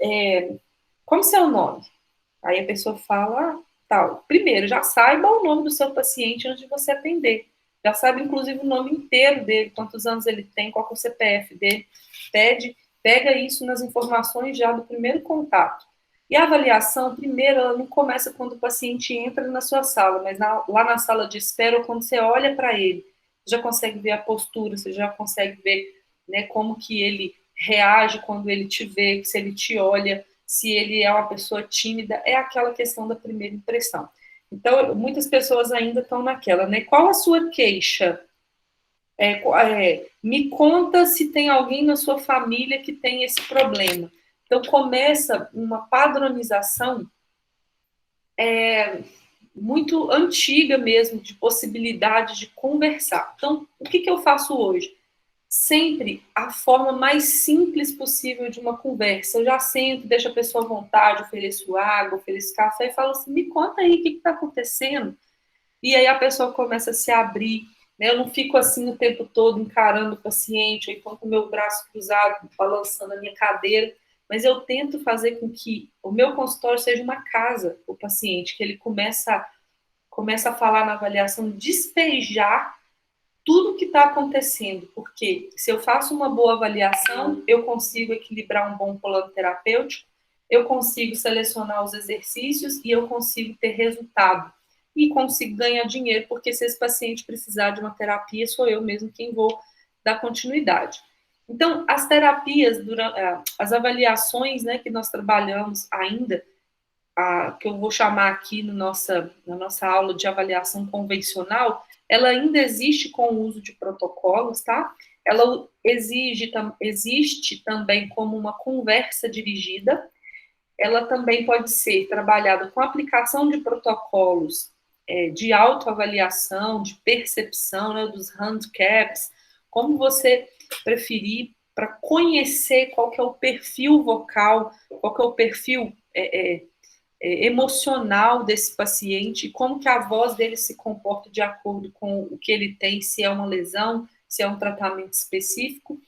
como é o nome? Aí a pessoa fala, tal. Primeiro, já saiba o nome do seu paciente antes de você atender. Já sabe, inclusive, o nome inteiro dele, quantos anos ele tem, qual é o CPF dele. Pega isso nas informações já do primeiro contato. E a avaliação, primeiro, ela não começa quando o paciente entra na sua sala, mas lá na sala de espera, ou quando você olha para ele, você já consegue ver a postura, você já consegue ver, né, como que ele reage quando ele te vê, se ele te olha, se ele é uma pessoa tímida, é aquela questão da primeira impressão. Então, muitas pessoas ainda estão naquela, né? Qual a sua queixa? Me conta se tem alguém na sua família que tem esse problema. Então, começa uma padronização muito antiga mesmo, de possibilidade de conversar. Então, o que eu faço hoje? Sempre a forma mais simples possível de uma conversa. Eu já sento, deixo a pessoa à vontade, ofereço água, ofereço café e falo assim, me conta aí o que está acontecendo. E aí a pessoa começa a se abrir, né? Eu não fico assim o tempo todo encarando o paciente, ou então com o meu braço cruzado, balançando a minha cadeira, mas eu tento fazer com que o meu consultório seja uma casa, o paciente, que ele começa a falar na avaliação, despejar tudo que está acontecendo, porque se eu faço uma boa avaliação, eu consigo equilibrar um bom plano terapêutico, eu consigo selecionar os exercícios e eu consigo ter resultado. E consigo ganhar dinheiro, porque se esse paciente precisar de uma terapia, sou eu mesmo quem vou dar continuidade. Então, as terapias, as avaliações, né, que nós trabalhamos ainda, que eu vou chamar aqui na nossa aula de avaliação convencional, ela ainda existe com o uso de protocolos, tá? Ela existe também como uma conversa dirigida, ela também pode ser trabalhada com aplicação de protocolos de autoavaliação, de percepção, né, dos handicaps, como você preferir, para conhecer qual que é o perfil vocal, qual que é o perfil emocional desse paciente, como que a voz dele se comporta de acordo com o que ele tem, se é uma lesão, se é um tratamento específico.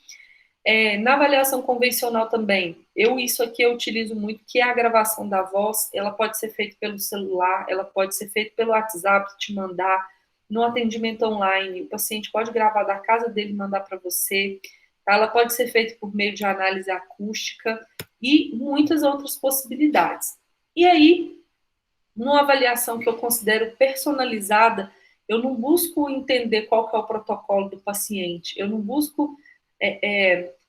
Na avaliação convencional também, isso aqui eu utilizo muito, que é a gravação da voz, ela pode ser feita pelo celular, ela pode ser feita pelo WhatsApp, te mandar, no atendimento online, o paciente pode gravar da casa dele e mandar para você, tá? Ela pode ser feita por meio de análise acústica e muitas outras possibilidades. E aí, numa avaliação que eu considero personalizada, eu não busco entender qual que é o protocolo do paciente, eu não busco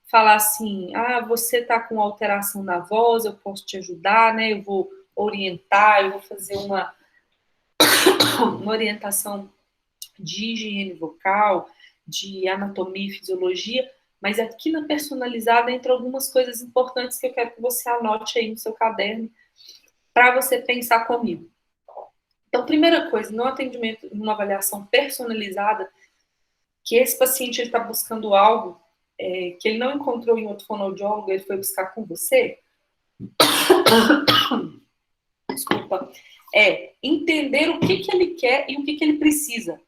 falar assim, você está com alteração na voz, eu posso te ajudar, né? Eu vou orientar, eu vou fazer uma orientação de higiene vocal, de anatomia e fisiologia, mas aqui na personalizada entra algumas coisas importantes que eu quero que você anote aí no seu caderno para você pensar comigo. Então, primeira coisa, no atendimento, numa avaliação personalizada, que esse paciente está buscando algo que ele não encontrou em outro fonoaudiólogo, ele foi buscar com você, desculpa, entender o que ele quer e o que ele precisa.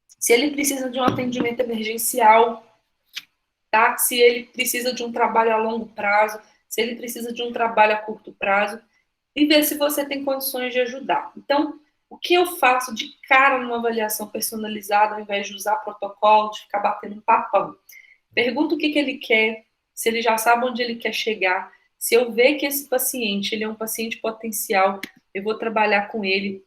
Se ele precisa de um atendimento emergencial, tá? Se ele precisa de um trabalho a longo prazo, se ele precisa de um trabalho a curto prazo, e ver se você tem condições de ajudar. Então, o que eu faço de cara numa avaliação personalizada, ao invés de usar protocolo, de ficar batendo um papão? Pergunto o que ele quer, se ele já sabe onde ele quer chegar. Se eu ver que esse paciente ele é um paciente potencial, eu vou trabalhar com ele,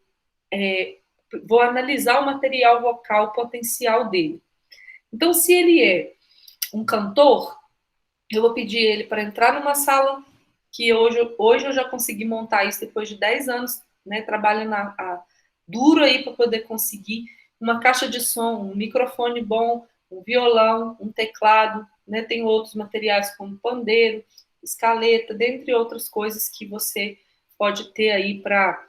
vou analisar o material vocal potencial dele. Então, se ele é um cantor, eu vou pedir ele para entrar numa sala que hoje eu já consegui montar isso depois de 10 anos, né, trabalhando duro aí para poder conseguir uma caixa de som, um microfone bom, um violão, um teclado, né, tem outros materiais como pandeiro, escaleta, dentre outras coisas que você pode ter aí para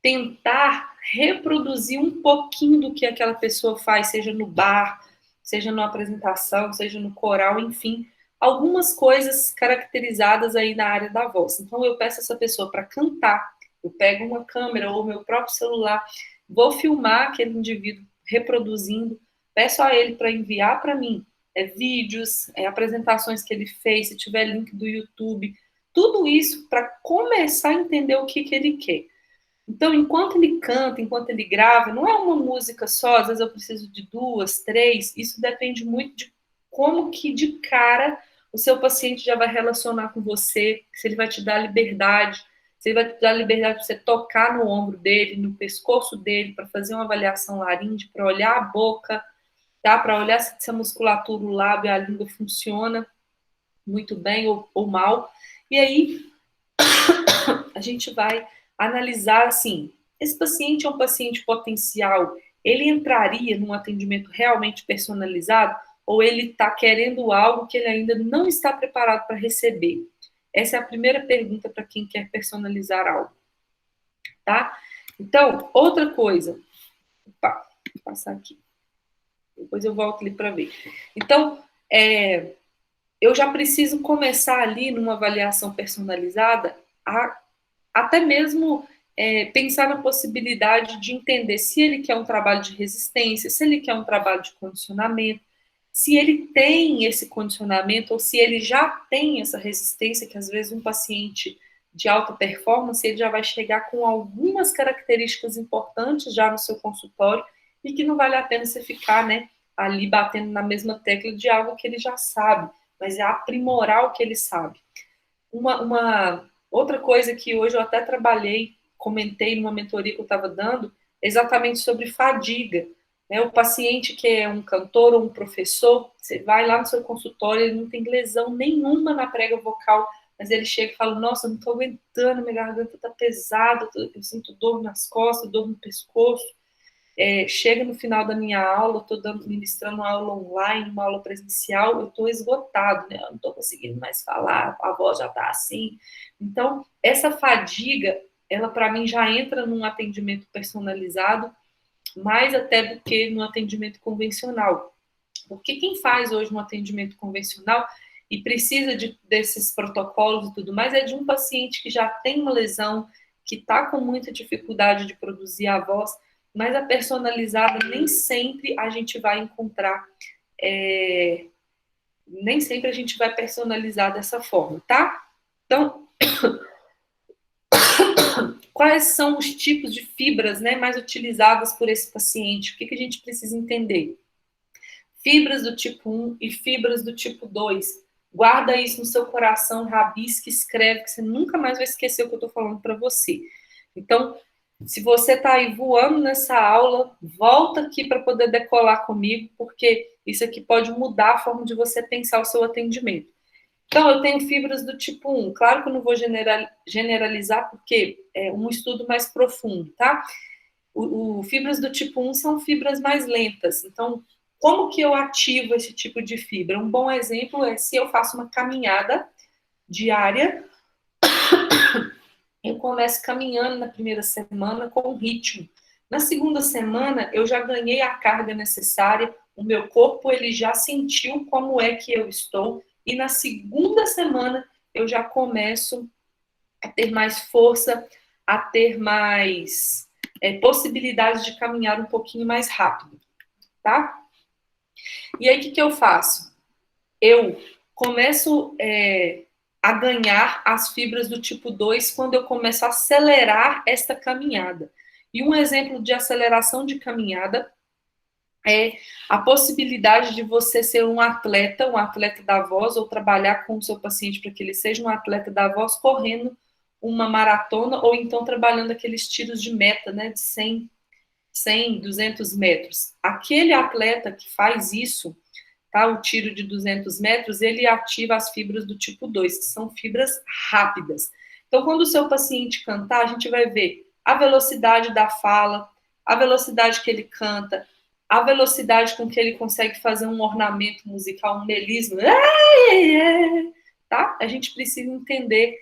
tentar reproduzir um pouquinho do que aquela pessoa faz, seja no bar, seja numa apresentação, seja no coral, enfim, algumas coisas caracterizadas aí na área da voz. Então, eu peço essa pessoa para cantar, eu pego uma câmera ou meu próprio celular, vou filmar aquele indivíduo reproduzindo, peço a ele para enviar para mim vídeos, apresentações que ele fez, se tiver link do YouTube, tudo isso para começar a entender o que ele quer. Então, enquanto ele canta, enquanto ele grava, não é uma música só, às vezes eu preciso de 2, 3, isso depende muito de como que de cara o seu paciente já vai relacionar com você, se ele vai te dar liberdade, se ele vai te dar liberdade para você tocar no ombro dele, no pescoço dele, para fazer uma avaliação laríngea, para olhar a boca, tá? Para olhar se a musculatura, o lábio e a língua funciona muito bem ou mal. E aí a gente vai analisar assim, esse paciente é um paciente potencial, ele entraria num atendimento realmente personalizado ou ele está querendo algo que ele ainda não está preparado para receber? Essa é a primeira pergunta para quem quer personalizar algo, tá? Então, outra coisa, vou passar aqui, depois eu volto ali para ver. Então, eu já preciso começar ali numa avaliação personalizada até mesmo pensar na possibilidade de entender se ele quer um trabalho de resistência, se ele quer um trabalho de condicionamento, se ele tem esse condicionamento ou se ele já tem essa resistência, que às vezes um paciente de alta performance, ele já vai chegar com algumas características importantes já no seu consultório e que não vale a pena você ficar, né, ali batendo na mesma tecla de algo que ele já sabe, mas é aprimorar o que ele sabe. Uma outra coisa que hoje eu até comentei numa mentoria que eu estava dando, exatamente sobre fadiga. né? O paciente que é um cantor ou um professor, você vai lá no seu consultório, ele não tem lesão nenhuma na prega vocal, mas ele chega e fala, nossa, não estou aguentando, minha garganta está pesada, eu sinto dor nas costas, dor no pescoço. Chega no final da minha aula, estou ministrando uma aula online, uma aula presencial, eu estou esgotado, né? Eu não estou conseguindo mais falar, a voz já está assim. Então, essa fadiga, ela para mim já entra num atendimento personalizado, mais até do que no atendimento convencional. Porque quem faz hoje um atendimento convencional e precisa desses protocolos e tudo mais, é de um paciente que já tem uma lesão, que está com muita dificuldade de produzir a voz, mas a personalizada nem sempre a gente vai encontrar, nem sempre a gente vai personalizar dessa forma, tá? Então, quais são os tipos de fibras, né, mais utilizadas por esse paciente? O que a gente precisa entender? Fibras do tipo 1 e fibras do tipo 2. Guarda isso no seu coração, rabisca, escreve, que você nunca mais vai esquecer o que eu estou falando para você. Então, se você está aí voando nessa aula, volta aqui para poder decolar comigo, porque isso aqui pode mudar a forma de você pensar o seu atendimento. Então, eu tenho fibras do tipo 1. Claro que eu não vou generalizar, porque é um estudo mais profundo, tá? Fibras do tipo 1 são fibras mais lentas. Então, como que eu ativo esse tipo de fibra? Um bom exemplo é se eu faço uma caminhada diária, eu começo caminhando na primeira semana com ritmo. Na segunda semana, eu já ganhei a carga necessária, o meu corpo ele já sentiu como é que eu estou, e na segunda semana eu já começo a ter mais força, a ter mais possibilidades de caminhar um pouquinho mais rápido, tá? E aí, o que eu faço? Eu começo a ganhar as fibras do tipo 2 quando eu começo a acelerar esta caminhada. E um exemplo de aceleração de caminhada é a possibilidade de você ser um atleta da voz, ou trabalhar com o seu paciente para que ele seja um atleta da voz, correndo uma maratona, ou então trabalhando aqueles tiros de meta, né, de 100, 200 metros. Aquele atleta que faz isso, tá, o tiro de 200 metros, ele ativa as fibras do tipo 2, que são fibras rápidas. Então, quando o seu paciente cantar, a gente vai ver a velocidade da fala, a velocidade que ele canta, a velocidade com que ele consegue fazer um ornamento musical, um melisma, tá? A gente precisa entender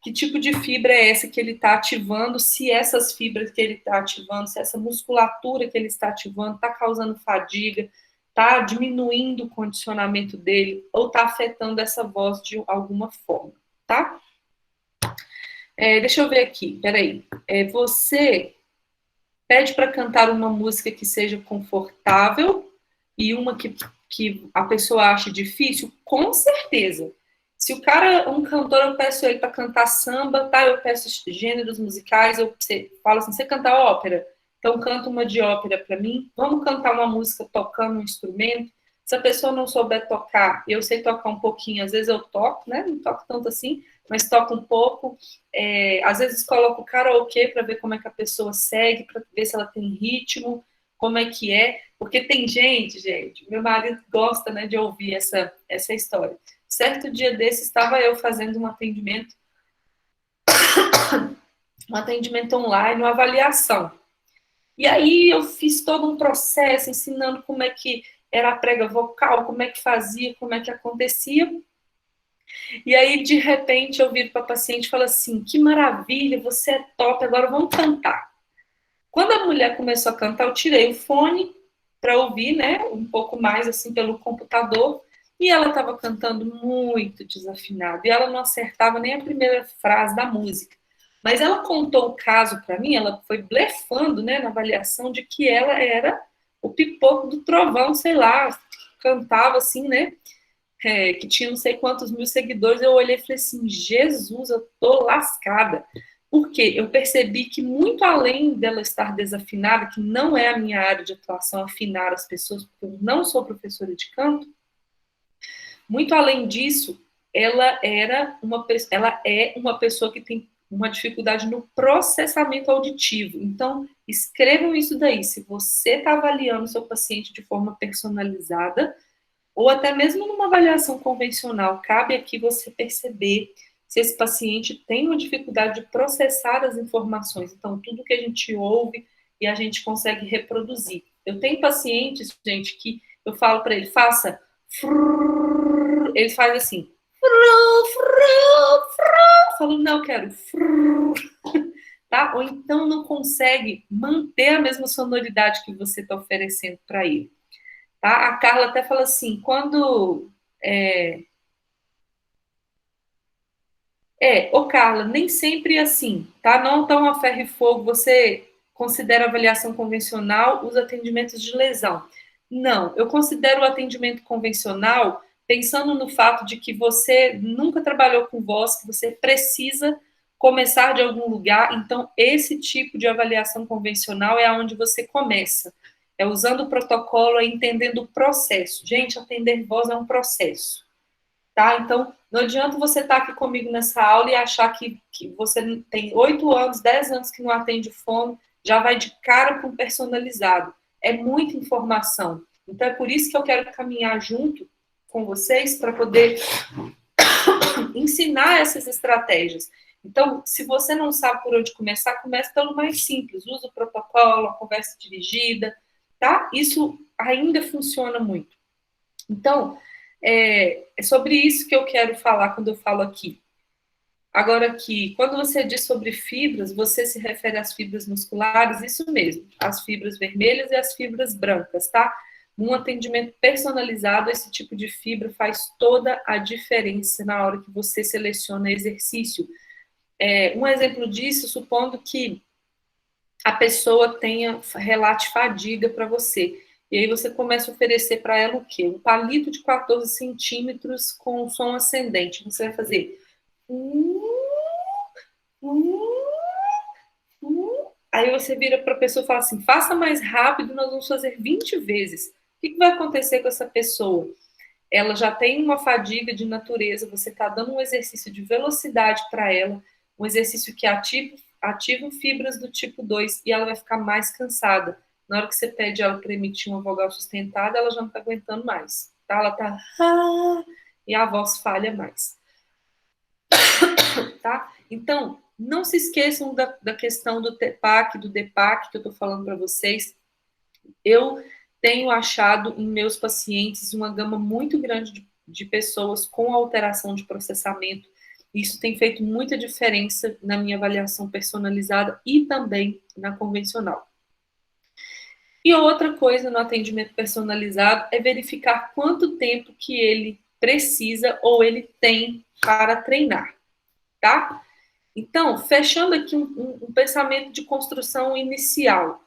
que tipo de fibra é essa que ele está ativando, se essas fibras que ele está ativando, se essa musculatura que ele está ativando está causando fadiga, está diminuindo o condicionamento dele, ou está afetando essa voz de alguma forma, tá? Deixa eu ver aqui, peraí. Você pede para cantar uma música que seja confortável e uma que a pessoa ache difícil? Com certeza. Se o cara, um cantor, eu peço ele para cantar samba, tá? Eu peço gêneros musicais, eu falo assim, você canta ópera? Então canta uma de ópera para mim. Vamos cantar uma música tocando um instrumento. Se a pessoa não souber tocar, eu sei tocar um pouquinho, às vezes eu toco, né? Não toco tanto assim, mas toco um pouco. Às vezes coloco karaokê para ver como é que a pessoa segue, para ver se ela tem ritmo, como é que é. Porque tem gente, meu marido gosta, né, de ouvir essa história. Certo dia desse, estava eu fazendo um atendimento online, uma avaliação. E aí eu fiz todo um processo ensinando como é que era a prega vocal, como é que fazia, como é que acontecia. E aí, de repente, eu viro para a paciente e falo assim, que maravilha, você é top, agora vamos cantar. Quando a mulher começou a cantar, eu tirei o fone para ouvir, né, um pouco mais assim pelo computador, e ela estava cantando muito desafinado, e ela não acertava nem a primeira frase da música. Mas ela contou o caso para mim, ela foi blefando, né, na avaliação de que ela era o pipoco do trovão, sei lá, cantava assim, né, que tinha não sei quantos mil seguidores. Eu olhei e falei assim, Jesus, eu tô lascada. Porque eu percebi que muito além dela estar desafinada, que não é a minha área de atuação afinar as pessoas, porque eu não sou professora de canto, muito além disso, ela é uma pessoa que tem uma dificuldade no processamento auditivo. Então, escrevam isso daí. Se você está avaliando seu paciente de forma personalizada, ou até mesmo numa avaliação convencional, cabe aqui você perceber se esse paciente tem uma dificuldade de processar as informações. Então, tudo que a gente ouve e a gente consegue reproduzir. Eu tenho pacientes, gente, que eu falo para ele, faça, ele faz assim, falo, não, eu quero, tá? Ou então não consegue manter a mesma sonoridade que você está oferecendo para ele. Tá? A Carla até fala assim, quando... ô Carla, nem sempre é assim, tá? Não tão a ferro e fogo, você considera avaliação convencional os atendimentos de lesão. Não, eu considero o atendimento convencional pensando no fato de que você nunca trabalhou com voz, que você precisa começar de algum lugar, então esse tipo de avaliação convencional é onde você começa. É usando o protocolo, é entendendo o processo. Gente, atender voz é um processo. Tá? Então, não adianta você estar aqui comigo nessa aula e achar que você tem 8 anos, 10 anos que não atende fono, já vai de cara para um personalizado. É muita informação. Então, é por isso que eu quero caminhar junto com vocês para poder ensinar essas estratégias. Então, se você não sabe por onde começar, comece pelo mais simples. Usa o protocolo, a conversa dirigida, tá? Isso ainda funciona muito. Então, é sobre isso que eu quero falar quando eu falo aqui. Agora aqui, quando você diz sobre fibras, você se refere às fibras musculares, isso mesmo, as fibras vermelhas e as fibras brancas, tá? Num atendimento personalizado, esse tipo de fibra faz toda a diferença na hora que você seleciona exercício. Um exemplo disso, supondo que a pessoa relate fadiga para você. E aí você começa a oferecer para ela o quê? Um palito de 14 centímetros com som ascendente. Você vai fazer... Aí você vira para a pessoa e fala assim, faça mais rápido, nós vamos fazer 20 vezes. O que vai acontecer com essa pessoa? Ela já tem uma fadiga de natureza, você está dando um exercício de velocidade para ela, um exercício que ativa fibras do tipo 2 e ela vai ficar mais cansada. Na hora que você pede ela para emitir uma vogal sustentada, ela já não está aguentando mais. Tá? Ela está... e a voz falha mais. Tá? Então, não se esqueçam da questão do TEPAC, do DEPAC, que eu estou falando para vocês. Eu tenho achado em meus pacientes uma gama muito grande de pessoas com alteração de processamento. Isso tem feito muita diferença na minha avaliação personalizada e também na convencional. E outra coisa no atendimento personalizado é verificar quanto tempo que ele precisa ou ele tem para treinar, tá? Então, fechando aqui um pensamento de construção inicial.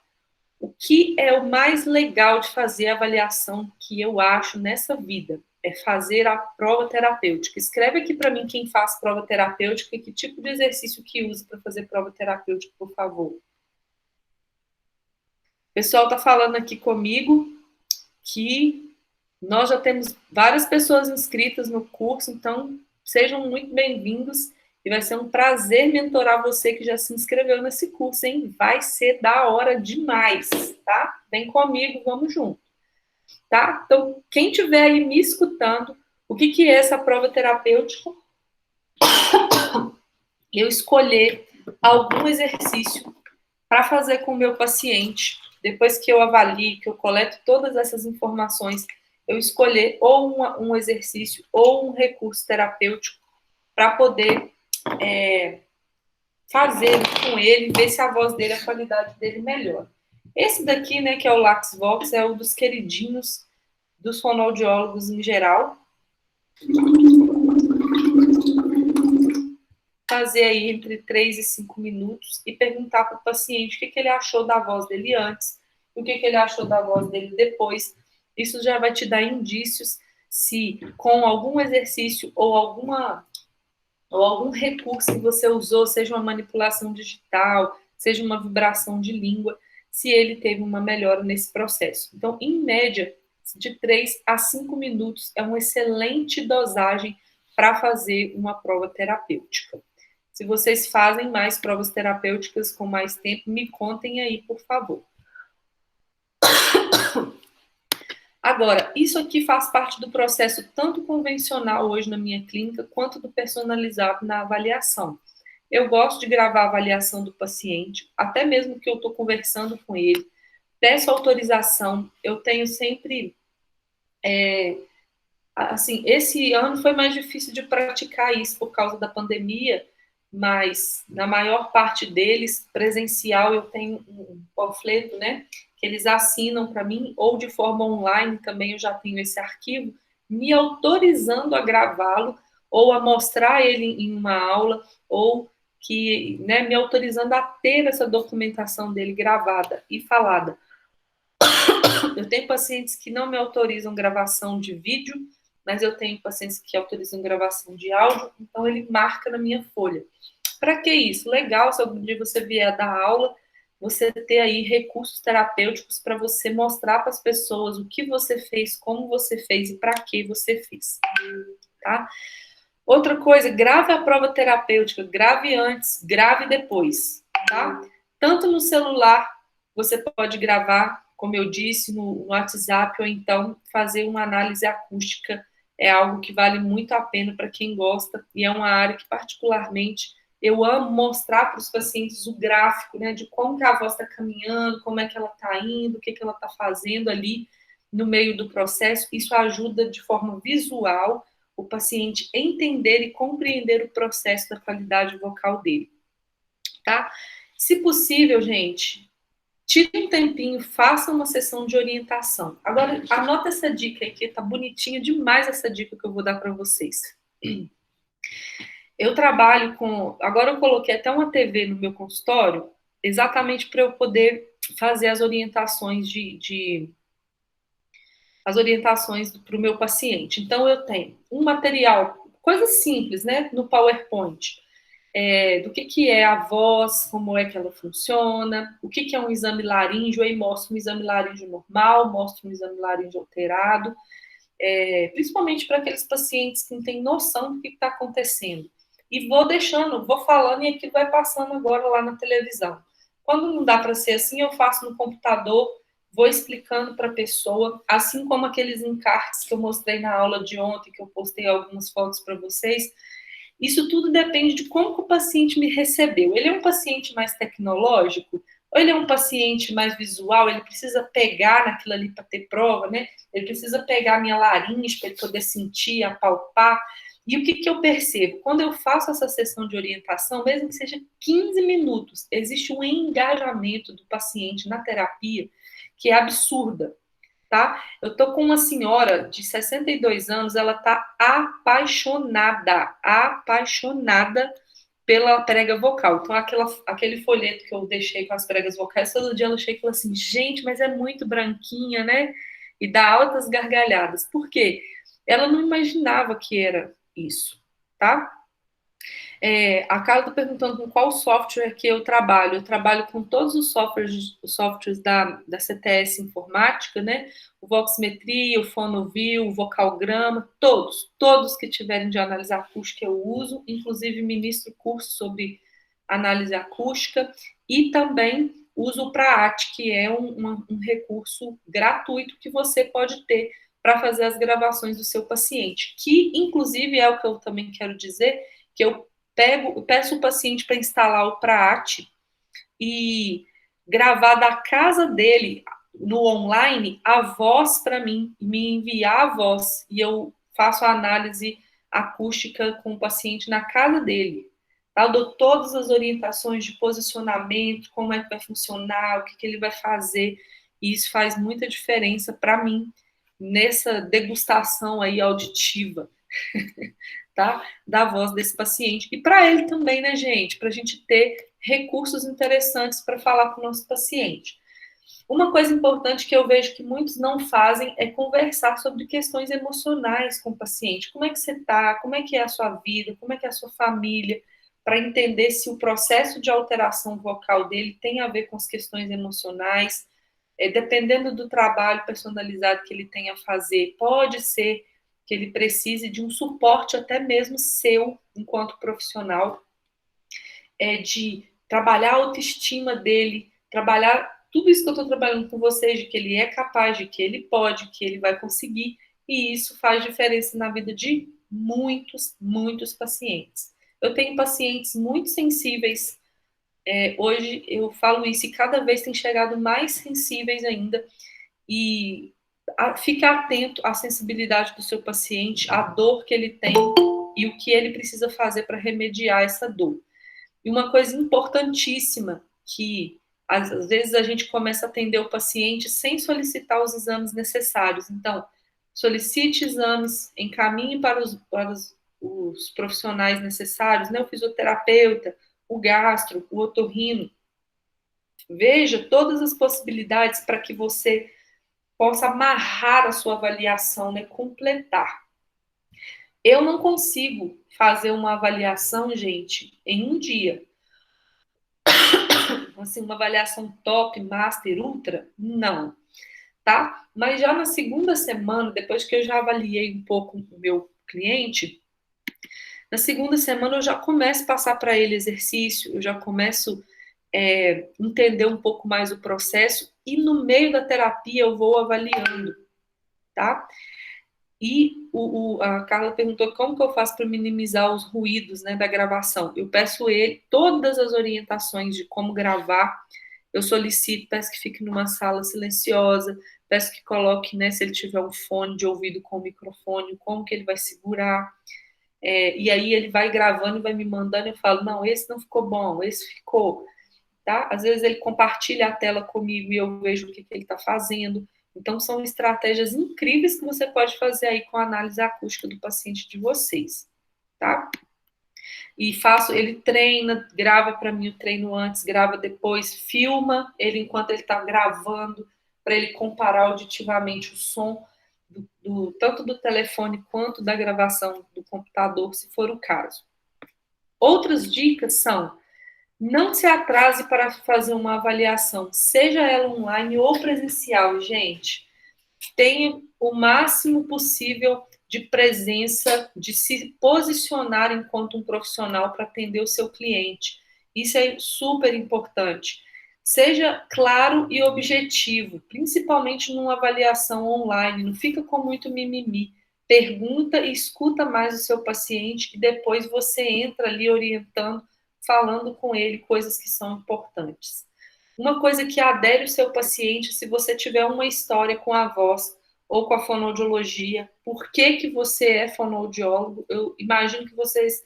O que é o mais legal de fazer a avaliação que eu acho nessa vida? É fazer a prova terapêutica. Escreve aqui para mim quem faz prova terapêutica e que tipo de exercício que usa para fazer prova terapêutica, por favor. O pessoal está falando aqui comigo que nós já temos várias pessoas inscritas no curso, então sejam muito bem-vindos e vai ser um prazer mentorar você que já se inscreveu nesse curso, hein? Vai ser da hora demais, tá? Vem comigo, vamos junto, tá? Então, quem estiver aí me escutando, o que é essa prova terapêutica? Eu escolher algum exercício para fazer com o meu paciente, depois que eu avalio, que eu coleto todas essas informações, eu escolher ou um exercício ou um recurso terapêutico para poder fazer com ele, ver se a voz dele, a qualidade dele melhora. Esse daqui, né, que é o LaxVox, é um dos queridinhos dos fonoaudiólogos em geral. Fazer aí entre 3 e 5 minutos e perguntar para o paciente o que ele achou da voz dele antes, o que ele achou da voz dele depois. Isso já vai te dar indícios se com algum exercício ou algum recurso que você usou, seja uma manipulação digital, seja uma vibração de língua, se ele teve uma melhora nesse processo. Então, em média, de 3 a 5 minutos é uma excelente dosagem para fazer uma prova terapêutica. Se vocês fazem mais provas terapêuticas com mais tempo, me contem aí, por favor. Agora, isso aqui faz parte do processo tanto convencional hoje na minha clínica, quanto do personalizado na avaliação. Eu gosto de gravar a avaliação do paciente, até mesmo que eu estou conversando com ele, peço autorização, eu tenho sempre... assim, esse ano foi mais difícil de praticar isso por causa da pandemia, mas na maior parte deles, presencial, eu tenho um panfleto, né, que eles assinam para mim, ou de forma online também eu já tenho esse arquivo, me autorizando a gravá-lo, ou a mostrar ele em uma aula, ou que, né, me autorizando a ter essa documentação dele gravada e falada. Eu tenho pacientes que não me autorizam gravação de vídeo, mas eu tenho pacientes que autorizam gravação de áudio, então ele marca na minha folha. Para que isso? Legal, se algum dia você vier dar aula, você ter aí recursos terapêuticos para você mostrar para as pessoas o que você fez, como você fez e para que você fez, tá? Outra coisa, grave a prova terapêutica, grave antes, grave depois, tá? Tanto no celular, você pode gravar, como eu disse, no WhatsApp, ou então fazer uma análise acústica, é algo que vale muito a pena para quem gosta, e é uma área que particularmente eu amo mostrar para os pacientes o gráfico, né, de como que a voz está caminhando, como é que ela está indo, o que ela está fazendo ali no meio do processo. Isso ajuda de forma visual o paciente entender e compreender o processo da qualidade vocal dele, tá? Se possível, gente, tire um tempinho, faça uma sessão de orientação. Agora, anota essa dica aqui, tá bonitinha demais essa dica que eu vou dar para vocês. Eu trabalho com... Agora eu coloquei até uma TV no meu consultório, exatamente para eu poder fazer as orientações as orientações para o meu paciente. Então, eu tenho um material, coisa simples, né, no PowerPoint, do que é a voz, como é que ela funciona, o que é um exame laríngeo, aí mostro um exame laríngeo normal, mostro um exame laríngeo alterado, principalmente para aqueles pacientes que não têm noção do que está acontecendo. E vou deixando, vou falando e aquilo vai passando agora lá na televisão. Quando não dá para ser assim, eu faço no computador, vou explicando para a pessoa, assim como aqueles encartes que eu mostrei na aula de ontem, que eu postei algumas fotos para vocês. Isso tudo depende de como que o paciente me recebeu. Ele é um paciente mais tecnológico? Ou ele é um paciente mais visual? Ele precisa pegar naquilo ali para ter prova, né? Ele precisa pegar a minha laringe para ele poder sentir, apalpar. E o que eu percebo? Quando eu faço essa sessão de orientação, mesmo que seja 15 minutos, existe um engajamento do paciente na terapia que é absurda, tá? Eu tô com uma senhora de 62 anos, ela tá apaixonada pela prega vocal. Então, aquele folheto que eu deixei com as pregas vocais, todo dia ela chega e fala assim, gente, mas é muito branquinha, né? E dá altas gargalhadas. Por quê? Ela não imaginava que era isso, tá? A Carla está perguntando com qual software que eu trabalho. Eu trabalho com todos os softwares da CTS Informática, né? O Voximetria, o Fonoview, o Vocalgrama, todos que tiverem de análise acústica eu uso, inclusive ministro curso sobre análise acústica e também uso o Praat, que é um recurso gratuito que você pode ter para fazer as gravações do seu paciente, que inclusive é o que eu também quero dizer, que eu peço o paciente para instalar o Praat e gravar da casa dele no online a voz para mim, me enviar a voz e eu faço a análise acústica com o paciente na casa dele. Tá? Eu dou todas as orientações de posicionamento, como é que vai funcionar, o que ele vai fazer, e isso faz muita diferença para mim nessa degustação aí auditiva. Tá? Da voz desse paciente. E para ele também, né, gente? Para a gente ter recursos interessantes para falar com o nosso paciente. Uma coisa importante que eu vejo que muitos não fazem é conversar sobre questões emocionais com o paciente. Como é que você está? Como é que é a sua vida? Como é que é a sua família? Para entender se o processo de alteração vocal dele tem a ver com as questões emocionais. Dependendo do trabalho personalizado que ele tenha a fazer, pode ser que ele precise de um suporte até mesmo seu, enquanto profissional, de trabalhar a autoestima dele, trabalhar tudo isso que eu estou trabalhando com vocês, de que ele é capaz, de que ele pode, que ele vai conseguir, e isso faz diferença na vida de muitos, muitos pacientes. Eu tenho pacientes muito sensíveis, hoje eu falo isso, e cada vez tem chegado mais sensíveis ainda, e fique atento à sensibilidade do seu paciente, à dor que ele tem, e o que ele precisa fazer para remediar essa dor. E uma coisa importantíssima, que às vezes a gente começa a atender o paciente sem solicitar os exames necessários. Então, solicite exames, encaminhe os profissionais necessários, né? O fisioterapeuta, o gastro, o otorrino. Veja todas as possibilidades para que você possa amarrar a sua avaliação, né? Completar. Eu não consigo fazer uma avaliação, gente, em um dia. Assim, uma avaliação top, master, ultra? Não, tá? Mas já na segunda semana, depois que eu já avaliei um pouco o meu cliente, na segunda semana eu já começo a passar para ele exercício, eu já começo entender um pouco mais o processo e no meio da terapia eu vou avaliando, tá? E a Carla perguntou como que eu faço para minimizar os ruídos, né, da gravação. Eu peço ele todas as orientações de como gravar. Eu solicito, peço que fique numa sala silenciosa, peço que coloque, né, se ele tiver um fone de ouvido com microfone, como que ele vai segurar. E aí ele vai gravando e vai me mandando, eu falo, não, esse não ficou bom, esse ficou, tá? Às vezes ele compartilha a tela comigo e eu vejo o que ele está fazendo. Então, são estratégias incríveis que você pode fazer aí com a análise acústica do paciente de vocês, tá? E ele treina, grava para mim o treino antes, grava depois, filma ele enquanto ele está gravando, para ele comparar auditivamente o som, tanto do telefone quanto da gravação do computador, se for o caso. Outras dicas são: não se atrase para fazer uma avaliação, seja ela online ou presencial, gente. Tenha o máximo possível de presença, de se posicionar enquanto um profissional para atender o seu cliente. Isso é super importante. Seja claro e objetivo, principalmente numa avaliação online. Não fica com muito mimimi. Pergunta e escuta mais o seu paciente e depois você entra ali orientando, falando com ele coisas que são importantes. Uma coisa que adere o seu paciente, se você tiver uma história com a voz ou com a fonoaudiologia, por que você é fonoaudiólogo? Eu imagino que vocês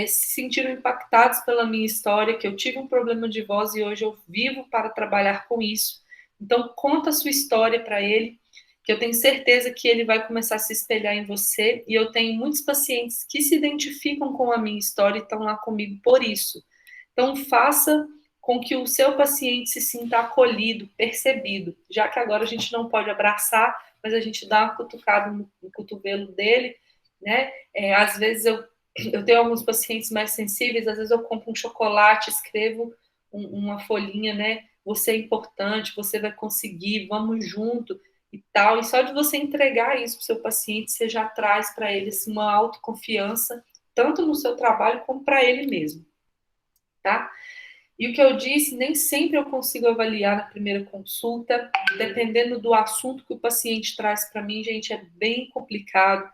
se sentiram impactados pela minha história, que eu tive um problema de voz e hoje eu vivo para trabalhar com isso. Então, conta a sua história para ele, que eu tenho certeza que ele vai começar a se espelhar em você. E eu tenho muitos pacientes que se identificam com a minha história e estão lá comigo por isso. Então, faça com que o seu paciente se sinta acolhido, percebido, já que agora a gente não pode abraçar, mas a gente dá uma cutucada no cotovelo dele, né? Às vezes eu tenho alguns pacientes mais sensíveis, às vezes eu compro um chocolate, escrevo uma folhinha, né? Você é importante, você vai conseguir, vamos junto e tal. E só de você entregar isso para o seu paciente, você já traz para ele assim, uma autoconfiança, tanto no seu trabalho como para ele mesmo, tá? E o que eu disse, nem sempre eu consigo avaliar na primeira consulta, dependendo do assunto que o paciente traz para mim, gente, é bem complicado,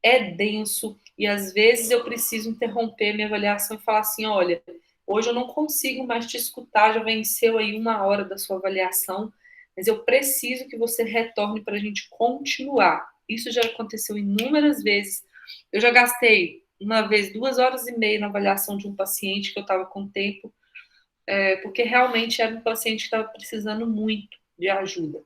é denso, e às vezes eu preciso interromper minha avaliação e falar assim, olha, hoje eu não consigo mais te escutar, já venceu aí 1 hora da sua avaliação, mas eu preciso que você retorne para a gente continuar. Isso já aconteceu inúmeras vezes. Eu já gastei uma vez 2 horas e meia na avaliação de um paciente que eu estava com tempo, porque realmente era um paciente que estava precisando muito de ajuda.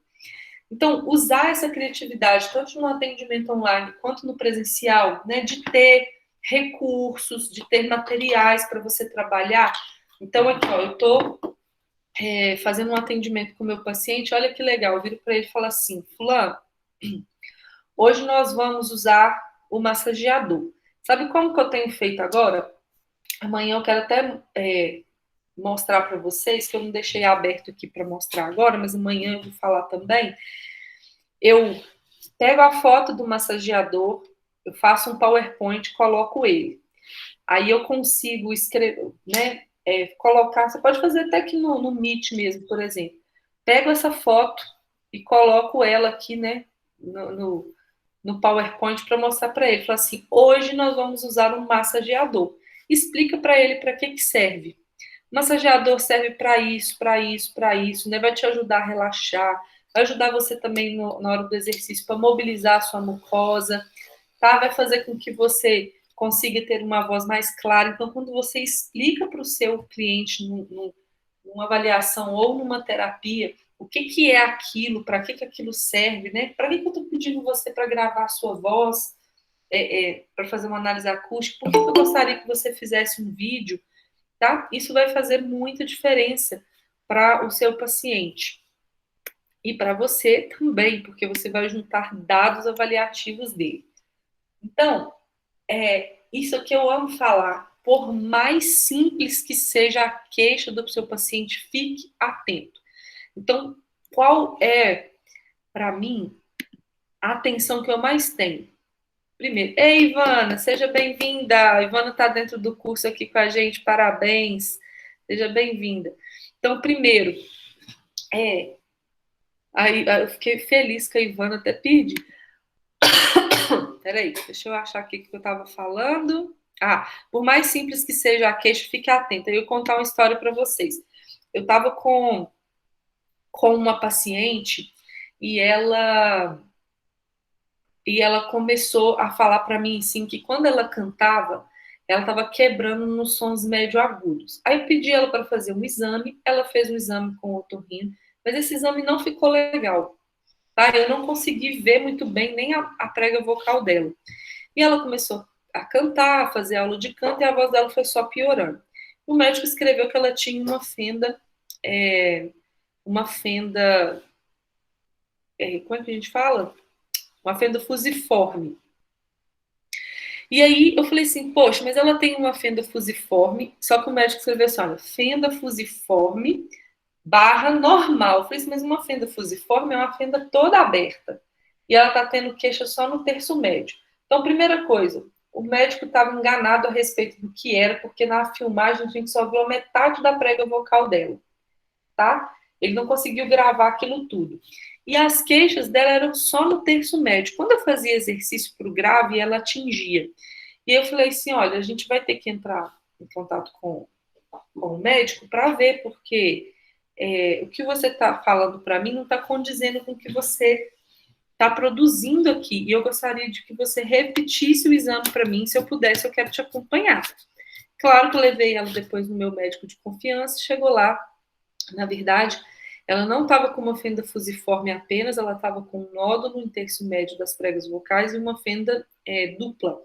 Então, usar essa criatividade, tanto no atendimento online quanto no presencial, né, de ter recursos, de ter materiais para você trabalhar. Então, aqui, ó, eu estou fazendo um atendimento com o meu paciente, olha que legal, eu viro para ele e falo assim, fulano, hoje nós vamos usar o massageador. Sabe como que eu tenho feito agora? Amanhã eu quero até mostrar para vocês, que eu não deixei aberto aqui para mostrar agora, mas amanhã eu vou falar também. Eu pego a foto do massageador, eu faço um PowerPoint, coloco ele. Aí eu consigo escrever, né, colocar, você pode fazer até aqui no Meet mesmo, por exemplo. Pego essa foto e coloco ela aqui, né, no PowerPoint para mostrar para ele. Fala assim, hoje nós vamos usar um massageador. Explica para ele para que serve. O massageador serve para isso, para isso, para isso, né? Vai te ajudar a relaxar, vai ajudar você também na hora do exercício para mobilizar a sua mucosa, tá? Vai fazer com que você consiga ter uma voz mais clara. Então, quando você explica para o seu cliente numa avaliação ou numa terapia, o que é aquilo, para que aquilo serve, né? Para que eu estou pedindo você para gravar a sua voz, para fazer uma análise acústica? Por que eu gostaria que você fizesse um vídeo, tá? Isso vai fazer muita diferença para o seu paciente. E para você também, porque você vai juntar dados avaliativos dele. Então, isso que eu amo falar. Por mais simples que seja a queixa do seu paciente, fique atento. Então, qual é, para mim, a atenção que eu mais tenho? Primeiro, ei, Ivana, seja bem-vinda. A Ivana está dentro do curso aqui com a gente, parabéns. Seja bem-vinda. Então, primeiro, aí eu fiquei feliz que a Ivana até pedi. Peraí, deixa eu achar aqui o que eu estava falando. Por mais simples que seja a queixa, fique atenta. Eu vou contar uma história para vocês. Eu estava com uma paciente e ela começou a falar para mim assim que quando ela cantava, ela estava quebrando nos sons médio agudos. Aí eu pedi ela para fazer um exame, ela fez um exame com o otorrino, mas esse exame não ficou legal, tá? Eu não consegui ver muito bem nem a prega vocal dela. E ela começou a cantar, a fazer aula de canto e a voz dela foi só piorando. O médico escreveu que ela tinha uma fenda, como é que a gente fala? Uma fenda fusiforme. E aí eu falei assim, poxa, mas ela tem uma fenda fusiforme, só que o médico escreveu assim, olha, fenda fusiforme barra normal. Eu falei assim, mas uma fenda fusiforme é uma fenda toda aberta. E ela está tendo queixa só no terço médio. Então, primeira coisa, o médico estava enganado a respeito do que era, porque na filmagem a gente só viu a metade da prega vocal dela, tá? Ele não conseguiu gravar aquilo tudo. E as queixas dela eram só no terço médio. Quando eu fazia exercício para o grave, ela atingia. E eu falei assim, olha, a gente vai ter que entrar em contato com o médico para ver, porque o que você está falando para mim não está condizendo com o que você está produzindo aqui. E eu gostaria de que você repetisse o exame para mim, se eu pudesse, eu quero te acompanhar. Claro que eu levei ela depois no meu médico de confiança, chegou lá, na verdade, ela não estava com uma fenda fusiforme apenas, ela estava com um nódulo no terço médio das pregas vocais e uma fenda dupla,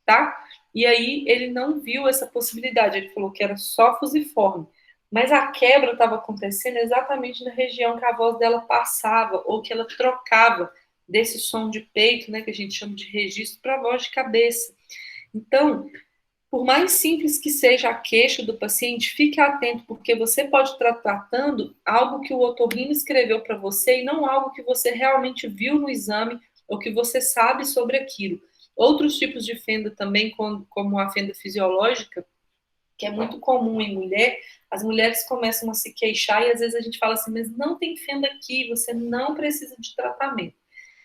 tá? E aí ele não viu essa possibilidade, ele falou que era só fusiforme. Mas a quebra estava acontecendo exatamente na região que a voz dela passava, ou que ela trocava desse som de peito, né, que a gente chama de registro, para a voz de cabeça. Então, por mais simples que seja a queixa do paciente, fique atento, porque você pode estar tratando algo que o otorrino escreveu para você e não algo que você realmente viu no exame ou que você sabe sobre aquilo. Outros tipos de fenda também, como a fenda fisiológica, que é muito comum em mulher, as mulheres começam a se queixar e às vezes a gente fala assim, mas não tem fenda aqui, você não precisa de tratamento.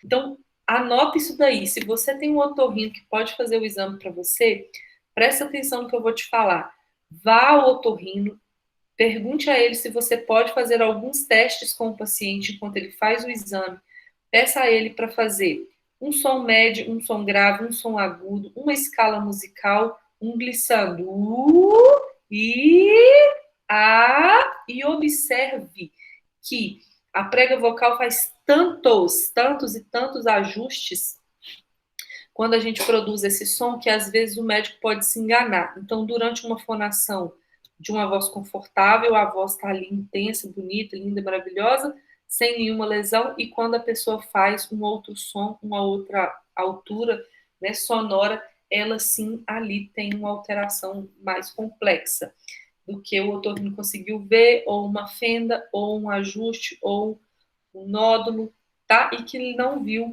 Então, anota isso daí. Se você tem um otorrino que pode fazer o exame para você, presta atenção no que eu vou te falar. Vá ao otorrino, pergunte a ele se você pode fazer alguns testes com o paciente enquanto ele faz o exame. Peça a ele para fazer um som médio, um som grave, um som agudo, uma escala musical, um glissando. E observe que a prega vocal faz tantos e tantos ajustes quando a gente produz esse som que às vezes o médico pode se enganar. Então, durante uma fonação de uma voz confortável, a voz está ali intensa, bonita, linda, maravilhosa, sem nenhuma lesão, e quando a pessoa faz um outro som, uma outra altura, né, sonora, ela sim ali tem uma alteração mais complexa do que o otorrino conseguiu ver, ou uma fenda, ou um ajuste, ou um nódulo, tá? E que ele não viu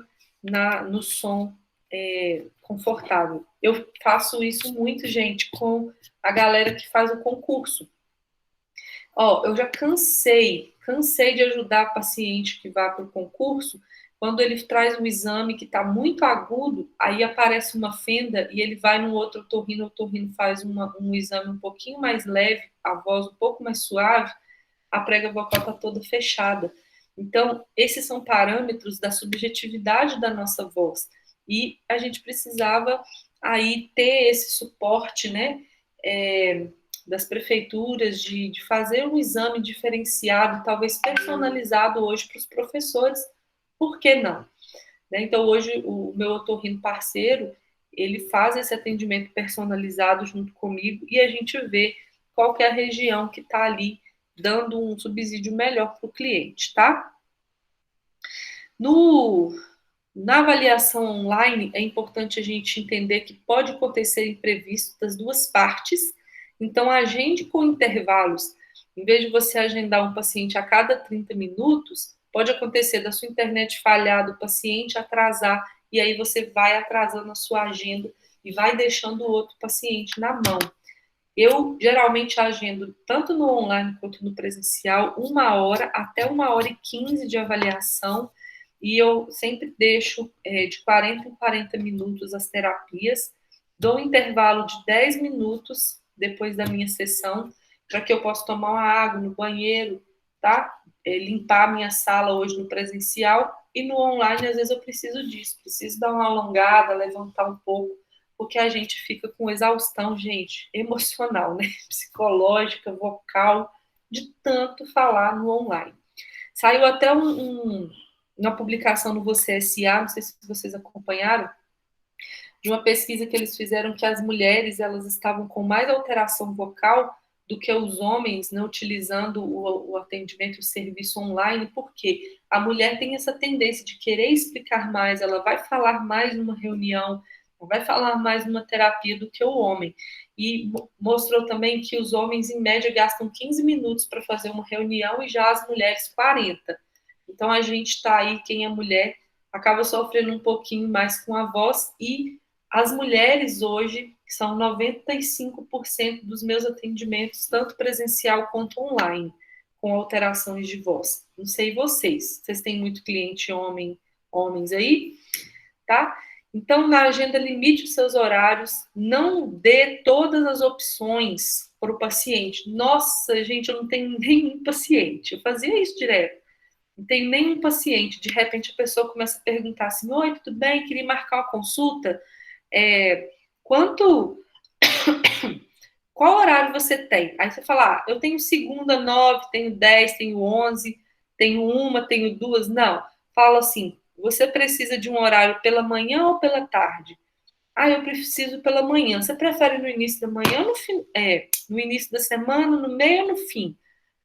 no som confortável. Eu faço isso muito, gente, com a galera que faz o concurso. Ó, eu já cansei de ajudar paciente que vai para o concurso, quando ele traz um exame que está muito agudo, aí aparece uma fenda e ele vai no outro otorrino, o otorrino faz um exame um pouquinho mais leve, a voz um pouco mais suave, a prega vocal está toda fechada. Então, esses são parâmetros da subjetividade da nossa voz. E a gente precisava aí ter esse suporte, né, das prefeituras de fazer um exame diferenciado, talvez personalizado hoje para os professores. Por que não? Então, hoje, o meu otorrino parceiro, ele faz esse atendimento personalizado junto comigo e a gente vê qual que é a região que está ali dando um subsídio melhor para o cliente, tá? Na avaliação online, é importante a gente entender que pode acontecer imprevisto das duas partes, então agende com intervalos. Em vez de você agendar um paciente a cada 30 minutos, pode acontecer da sua internet falhar, do paciente atrasar, e aí você vai atrasando a sua agenda e vai deixando o outro paciente na mão. Eu geralmente agendo tanto no online quanto no presencial 1 hora até 1 hora e 15 de avaliação, e eu sempre deixo de 40 em 40 minutos as terapias, dou um intervalo de 10 minutos depois da minha sessão, para que eu possa tomar uma água no banheiro, tá? Limpar a minha sala hoje no presencial, e no online às vezes eu preciso disso, preciso dar uma alongada, levantar um pouco, porque a gente fica com exaustão, gente, emocional, né? Psicológica, vocal, de tanto falar no online. Saiu até uma publicação no Você SA, não sei se vocês acompanharam, de uma pesquisa que eles fizeram que as mulheres elas estavam com mais alteração vocal do que os homens, né, utilizando o atendimento, o serviço online, porque a mulher tem essa tendência de querer explicar mais, ela vai falar mais numa reunião, vai falar mais numa terapia do que o homem. E mostrou também que os homens, em média, gastam 15 minutos para fazer uma reunião e já as mulheres 40. Então, a gente está aí, quem é mulher, acaba sofrendo um pouquinho mais com a voz, e as mulheres hoje são 95% dos meus atendimentos, tanto presencial quanto online, com alterações de voz. Não sei vocês têm muito cliente homens aí, tá? Então, na agenda, limite os seus horários, não dê todas as opções para o paciente. Nossa, gente, eu não tenho nenhum paciente. Eu fazia isso direto. Não tenho nenhum paciente. De repente, a pessoa começa a perguntar assim: oi, tudo bem? Queria marcar uma consulta. Quanto... Qual horário você tem? Aí você fala, eu tenho segunda 9, tenho 10, tenho 11, tenho uma, tenho duas. Não, fala assim, você precisa de um horário pela manhã ou pela tarde? Eu preciso pela manhã. Você prefere no início da manhã ou no início da semana, no meio ou no fim?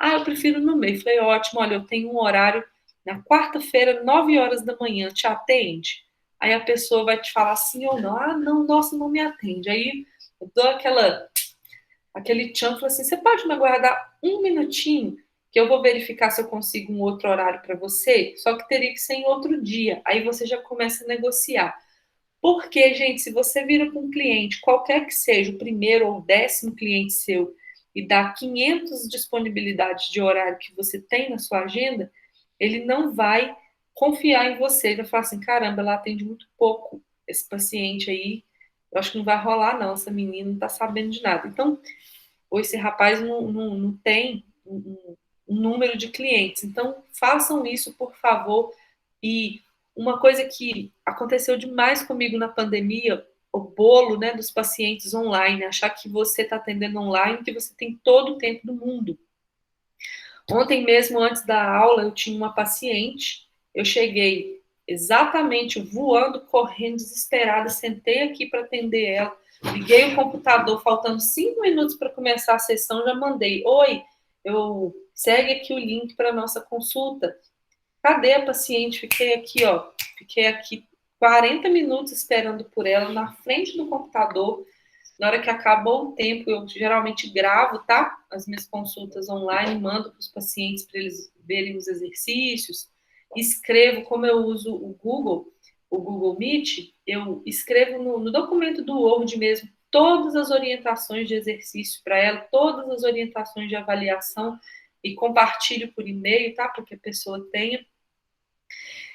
Eu prefiro no meio. Falei, ótimo, olha, eu tenho um horário na quarta-feira, 9 horas da manhã, te atende? Aí a pessoa vai te falar sim ou não. Não, nossa, não me atende. Aí eu dou aquele tchan, falo assim, você pode me aguardar um minutinho, que eu vou verificar se eu consigo um outro horário para você, só que teria que ser em outro dia. Aí você já começa a negociar. Porque, gente, se você vira para um cliente, qualquer que seja, o primeiro ou o 10º cliente seu, e dá 500 disponibilidades de horário que você tem na sua agenda, ele não vai confiar em você. Ele vai falar assim, caramba, ela atende muito pouco esse paciente aí, eu acho que não vai rolar não, essa menina não está sabendo de nada. Então, ou esse rapaz não tem um número de clientes. Então, façam isso, por favor. E uma coisa que aconteceu demais comigo na pandemia, o bolo, né, dos pacientes online, achar que você está atendendo online, que você tem todo o tempo do mundo. Ontem mesmo, antes da aula, eu tinha uma paciente, eu cheguei exatamente voando, correndo, desesperada, sentei aqui para atender ela, liguei o computador, faltando 5 minutos para começar a sessão, já mandei, oi, segue aqui o link para a nossa consulta. Cadê a paciente? Fiquei aqui 40 minutos esperando por ela, na frente do computador. Na hora que acabou o tempo, eu geralmente gravo, tá? As minhas consultas online, mando para os pacientes para eles verem os exercícios, escrevo, como eu uso o Google, o Google Meet, eu escrevo no documento do Word mesmo todas as orientações de exercício para ela, todas as orientações de avaliação e compartilho por e-mail, tá? Para que a pessoa tenha.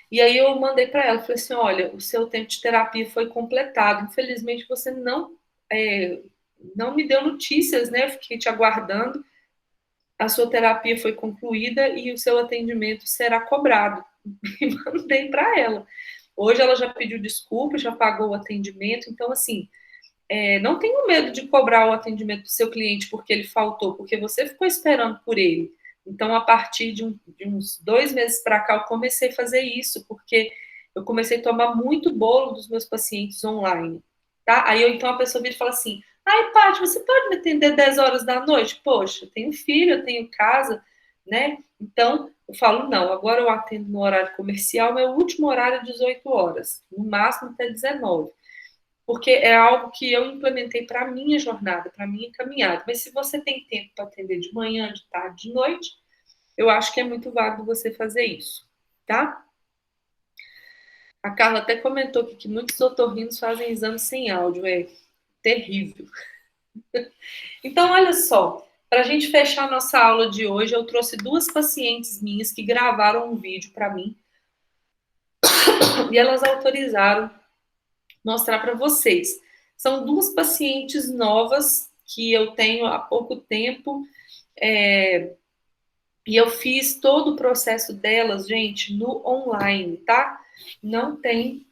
E aí eu mandei para ela, falei assim, olha, o seu tempo de terapia foi completado. Infelizmente você não me deu notícias, né? Eu fiquei te aguardando. A sua terapia foi concluída e o seu atendimento será cobrado. E mandei para ela. Hoje ela já pediu desculpa, já pagou o atendimento. Então, assim, não tenho medo de cobrar o atendimento do seu cliente porque ele faltou, porque você ficou esperando por ele. Então, a partir de uns 2 meses para cá, eu comecei a fazer isso, porque eu comecei a tomar muito bolo dos meus pacientes online, tá? Aí, então, a pessoa vira e fala assim, ai, Paty, você pode me atender 10 horas da noite? Poxa, eu tenho filho, eu tenho casa, né? Então, eu falo, não, agora eu atendo no horário comercial, meu último horário é 18 horas, no máximo até 19, porque é algo que eu implementei para a minha jornada, para a minha caminhada. Mas se você tem tempo para atender de manhã, de tarde, de noite, eu acho que é muito válido você fazer isso, tá? A Carla até comentou aqui que muitos otorrinos fazem exames sem áudio, é terrível. Então, olha só, para a gente fechar a nossa aula de hoje, eu trouxe 2 pacientes minhas que gravaram um vídeo para mim e elas autorizaram mostrar para vocês. São 2 pacientes novas que eu tenho há pouco tempo, e eu fiz todo o processo delas, gente, no online, tá? Não tem,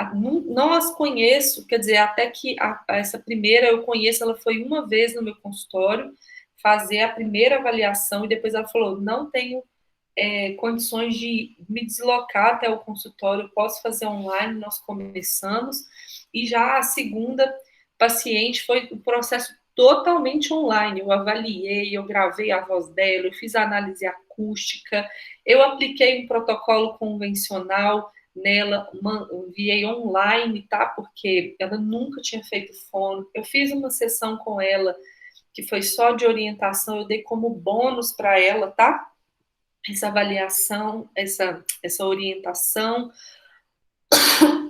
não as conheço, quer dizer, até que essa primeira eu conheço, ela foi uma vez no meu consultório fazer a primeira avaliação e depois ela falou, não tenho condições de me deslocar até o consultório, eu posso fazer online, nós começamos, e já a segunda paciente foi o processo totalmente online, eu avaliei, eu gravei a voz dela, eu fiz a análise acústica, eu apliquei um protocolo convencional nela, enviei online, tá? Porque ela nunca tinha feito fono, eu fiz uma sessão com ela que foi só de orientação, eu dei como bônus para ela, tá? Essa avaliação, essa orientação,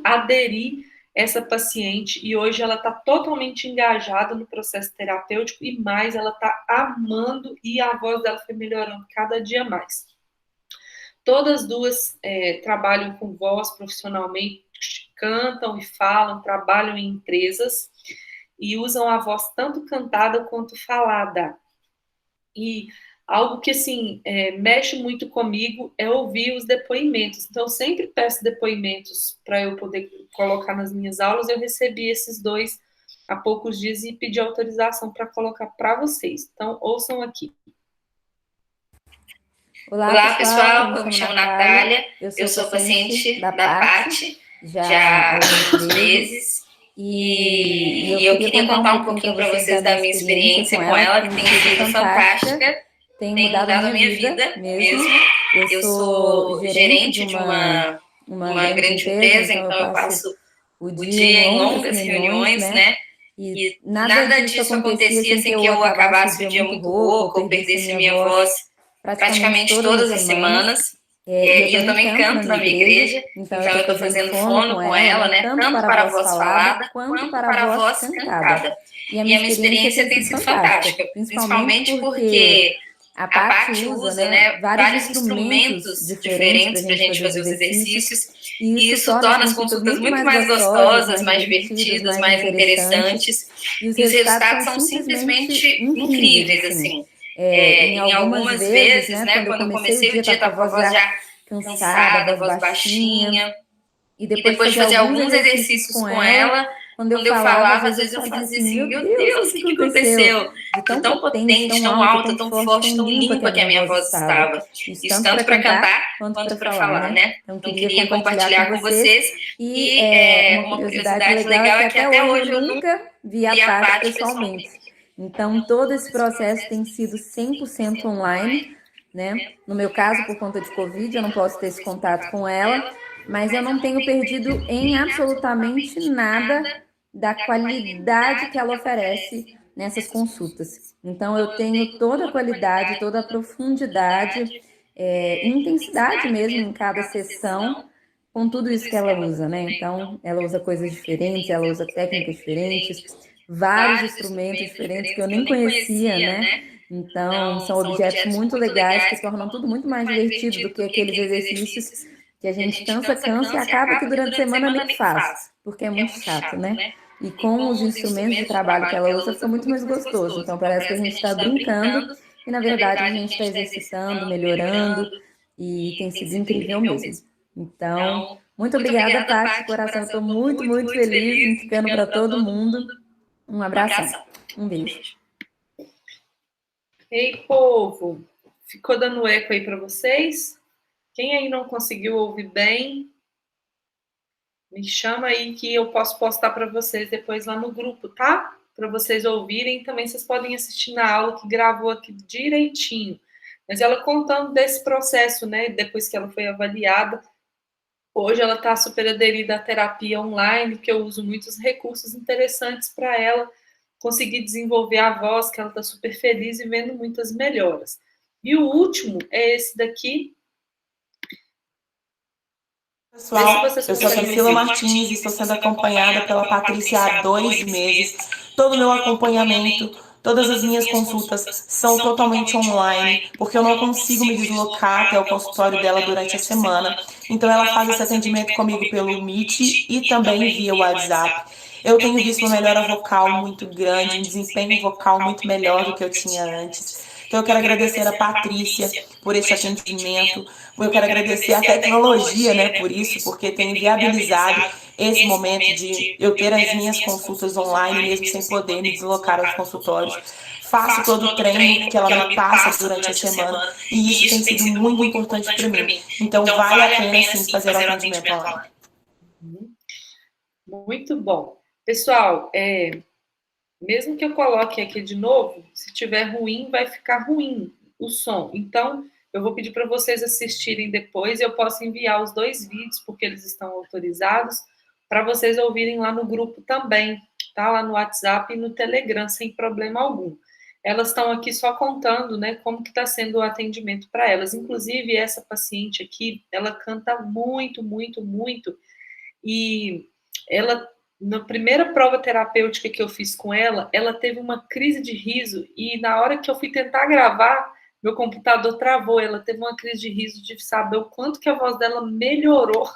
aderir essa paciente e hoje ela está totalmente engajada no processo terapêutico e mais, ela está amando e a voz dela foi melhorando cada dia mais. Todas duas trabalham com voz profissionalmente, cantam e falam, trabalham em empresas e usam a voz tanto cantada quanto falada. E algo que, assim, mexe muito comigo é ouvir os depoimentos. Então, eu sempre peço depoimentos para eu poder colocar nas minhas aulas. Eu recebi esses 2 há poucos dias e pedi autorização para colocar para vocês. Então, ouçam aqui. Olá, pessoal. Eu me chamo Natália. Eu sou paciente da Paty já há alguns meses. E eu queria contar um pouquinho para vocês da minha experiência com ela, que tem sido fantástica, tem mudado a minha vida mesmo. Eu sou gerente de uma grande empresa, então eu passo o dia em longas reuniões, né? E nada disso acontecia sem que eu acabasse o dia muito rouca ou perdesse minha voz praticamente todas as semanas. E eu também canto na minha igreja, então eu estou fazendo fono com ela, né? Tanto para a voz falada quanto para a voz cantada. E a minha experiência tem sido fantástica, principalmente porque a Paty usa, né, vários instrumentos diferentes para a gente fazer os exercícios, e isso torna as consultas muito mais gostosas, mais divertidas, mais interessantes, e os resultados são simplesmente incríveis, assim. Em algumas vezes, né, quando eu comecei o dia, estava com a voz já cansada, a voz baixinha, e depois de fazer alguns exercícios com ela, quando eu falava, às vezes eu fazia assim, meu Deus, o que aconteceu? De tão potente, tão alta, tão forte, tão limpa que a minha voz estava. Isso tanto para cantar quanto para falar, né? Então, queria compartilhar com vocês. E uma curiosidade legal é que até hoje eu nunca vi a Paty pessoalmente. Então, todo esse processo tem sido 100% online, né? No meu caso, por conta de Covid, eu não posso ter esse contato com ela, mas eu não tenho perdido em absolutamente nada da qualidade que ela oferece nessas consultas. Então, eu tenho toda a qualidade, toda a profundidade, intensidade mesmo em cada sessão, com tudo isso que ela usa, né? Então, ela usa coisas diferentes, ela usa técnicas diferentes, vários instrumentos diferentes que eu nem conhecia, né? Então, são objetos muito legais que tornam tudo muito mais divertido do que aqueles exercícios que a gente cansa e acaba que durante a semana nem faz, porque é muito chato, né? E com os instrumentos de trabalho que ela usa, fica muito mais gostoso. Então, parece que a gente está brincando e, na verdade, a gente está exercitando, melhorando, e tem sido incrível mesmo. Então, muito obrigada, Paty, de coração. Eu estou muito, muito feliz, indicando para todo mundo. Um abração. Um beijo. Ei, povo, ficou dando eco aí para vocês? Quem aí não conseguiu ouvir bem, me chama aí que eu posso postar para vocês depois lá no grupo, tá? Para vocês ouvirem. Também vocês podem assistir na aula que gravou aqui direitinho. Mas ela contando desse processo, né? Depois que ela foi avaliada. Hoje ela está super aderida à terapia online, que eu uso muitos recursos interessantes para ela conseguir desenvolver a voz, que ela está super feliz e vendo muitas melhoras. E o último é esse daqui. Pessoal, eu sou a Priscila Martins e estou sendo acompanhada pela Patrícia há 2 meses. Todo o meu acompanhamento, todas as minhas consultas são totalmente online, porque eu não consigo me deslocar até o consultório dela durante a semana. Então ela faz esse atendimento comigo pelo Meet e também via WhatsApp. Eu tenho visto uma melhora vocal muito grande, um desempenho vocal muito melhor do que eu tinha antes. Então eu quero agradecer a Patrícia por esse atendimento, eu quero agradecer a tecnologia, né, por isso, porque tem viabilizado esse momento de eu ter as minhas consultas online, mesmo sem poder me deslocar aos consultórios. Faço todo o treino que ela me passa durante a semana e isso tem sido muito importante para mim. Então vale a pena, sim, fazer o atendimento online. Muito bom. Pessoal, mesmo que eu coloque aqui de novo, se tiver ruim, vai ficar ruim o som. Então, eu vou pedir para vocês assistirem depois. Eu posso enviar os 2 vídeos, porque eles estão autorizados, para vocês ouvirem lá no grupo também, tá? Lá no WhatsApp e no Telegram, sem problema algum. Elas estão aqui só contando, né, como que está sendo o atendimento para elas. Inclusive, essa paciente aqui, ela canta muito, muito, muito. E ela, na primeira prova terapêutica que eu fiz com ela, ela teve uma crise de riso e na hora que eu fui tentar gravar, meu computador travou. Ela teve uma crise de riso de saber o quanto que a voz dela melhorou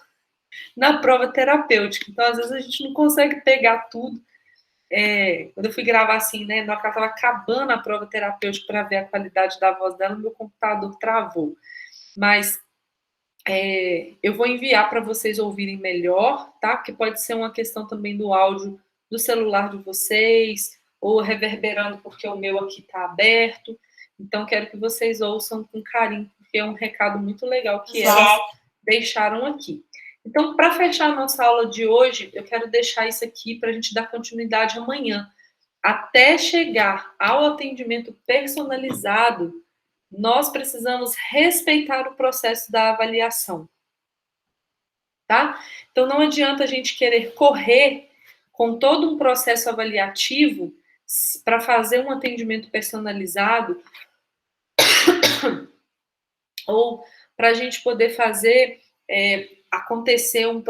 na prova terapêutica. Então, às vezes, a gente não consegue pegar tudo. Quando eu fui gravar assim, né, na hora que ela estava acabando a prova terapêutica para ver a qualidade da voz dela, meu computador travou. Mas eu vou enviar para vocês ouvirem melhor, tá? Porque pode ser uma questão também do áudio do celular de vocês, ou reverberando porque o meu aqui está aberto. Então, quero que vocês ouçam com carinho, porque é um recado muito legal que elas deixaram aqui. Então, para fechar a nossa aula de hoje, eu quero deixar isso aqui para a gente dar continuidade amanhã. Até chegar ao atendimento personalizado, nós precisamos respeitar o processo da avaliação, tá? Então, não adianta a gente querer correr com todo um processo avaliativo para fazer um atendimento personalizado ou para a gente poder fazer acontecer um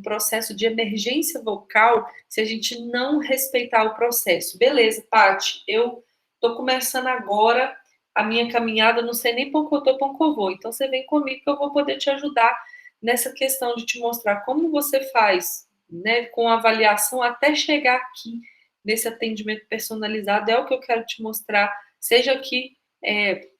processo de emergência vocal se a gente não respeitar o processo. Beleza, Paty, eu estou começando agora a minha caminhada, não sei nem por que eu estou, por que eu vou. Então, você vem comigo que eu vou poder te ajudar nessa questão de te mostrar como você faz, né, com a avaliação até chegar aqui nesse atendimento personalizado. É o que eu quero te mostrar, seja aqui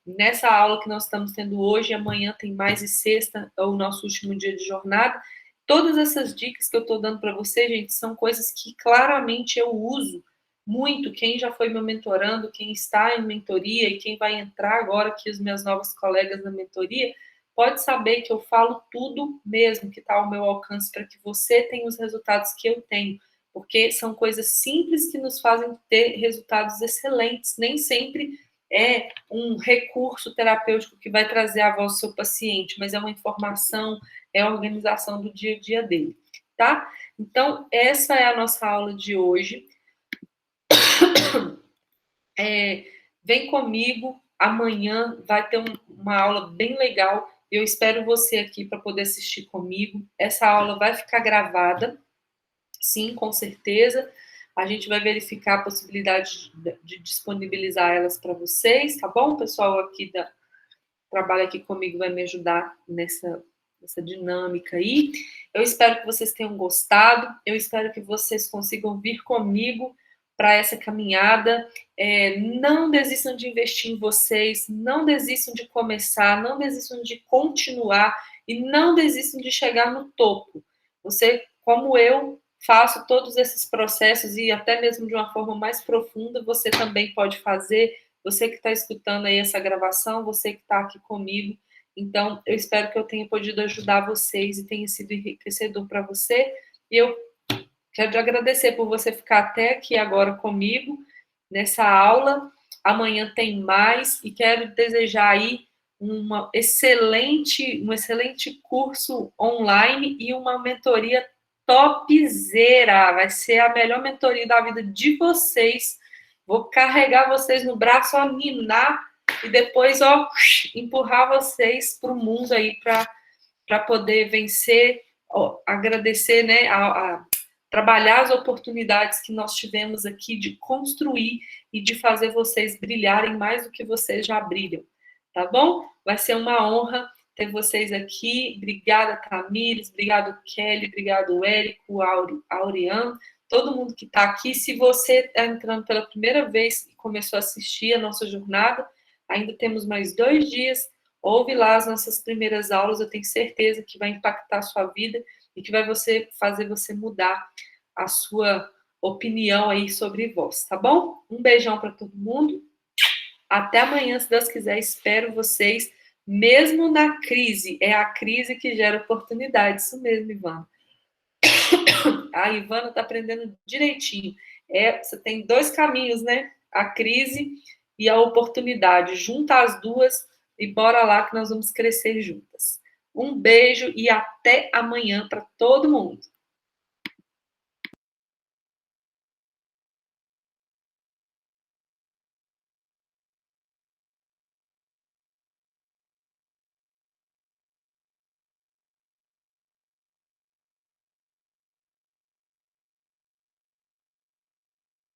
nessa aula que nós estamos tendo hoje, amanhã tem mais e sexta, é o nosso último dia de jornada. Todas essas dicas que eu estou dando para você, gente, são coisas que claramente eu uso muito. Quem já foi meu mentorando, quem está em mentoria e quem vai entrar agora aqui, os meus novos colegas na mentoria, pode saber que eu falo tudo mesmo que está ao meu alcance para que você tenha os resultados que eu tenho, porque são coisas simples que nos fazem ter resultados excelentes. Nem sempre é um recurso terapêutico que vai trazer a voz do seu paciente, mas é uma informação, é a organização do dia a dia dele, tá? Então, essa é a nossa aula de hoje. Vem comigo, amanhã vai ter uma aula bem legal Eu espero você aqui para poder assistir comigo. Essa aula vai ficar gravada, sim, com certeza. A gente vai verificar a possibilidade de disponibilizar elas para vocês, tá bom? O pessoal aqui trabalha aqui comigo vai me ajudar nessa dinâmica aí. Eu espero que vocês tenham gostado. Eu espero que vocês consigam vir comigo para essa caminhada. Não desistam de investir em vocês, não desistam de começar, não desistam de continuar e não desistam de chegar no topo. Você, como eu, faço todos esses processos e até mesmo de uma forma mais profunda, você também pode fazer. Você que está escutando aí essa gravação, você que está aqui comigo. Então, eu espero que eu tenha podido ajudar vocês e tenha sido enriquecedor para você. E eu quero te agradecer por você ficar até aqui agora comigo nessa aula. Amanhã tem mais e quero desejar aí um excelente curso online e uma mentoria topzera. Vai ser a melhor mentoria da vida de vocês. Vou carregar vocês no braço, ninar e depois, empurrar vocês para o mundo aí para poder vencer, agradecer, né, trabalhar as oportunidades que nós tivemos aqui de construir e de fazer vocês brilharem mais do que vocês já brilham, tá bom? Vai ser uma honra ter vocês aqui. Obrigada, Tamires, obrigado, Kelly, obrigado, Érico, Auriano, todo mundo que está aqui. Se você está entrando pela primeira vez e começou a assistir a nossa jornada, ainda temos mais 2 dias. Ouve lá as nossas primeiras aulas, eu tenho certeza que vai impactar a sua vida e que vai fazer você mudar a sua opinião aí sobre voz, tá bom? Um beijão para todo mundo. Até amanhã, se Deus quiser. Espero vocês, mesmo na crise. É a crise que gera oportunidade. Isso mesmo, Ivana. A Ivana está aprendendo direitinho. Você tem 2 caminhos, né? A crise e a oportunidade. Junta as duas e bora lá que nós vamos crescer juntas. Um beijo e até amanhã para todo mundo.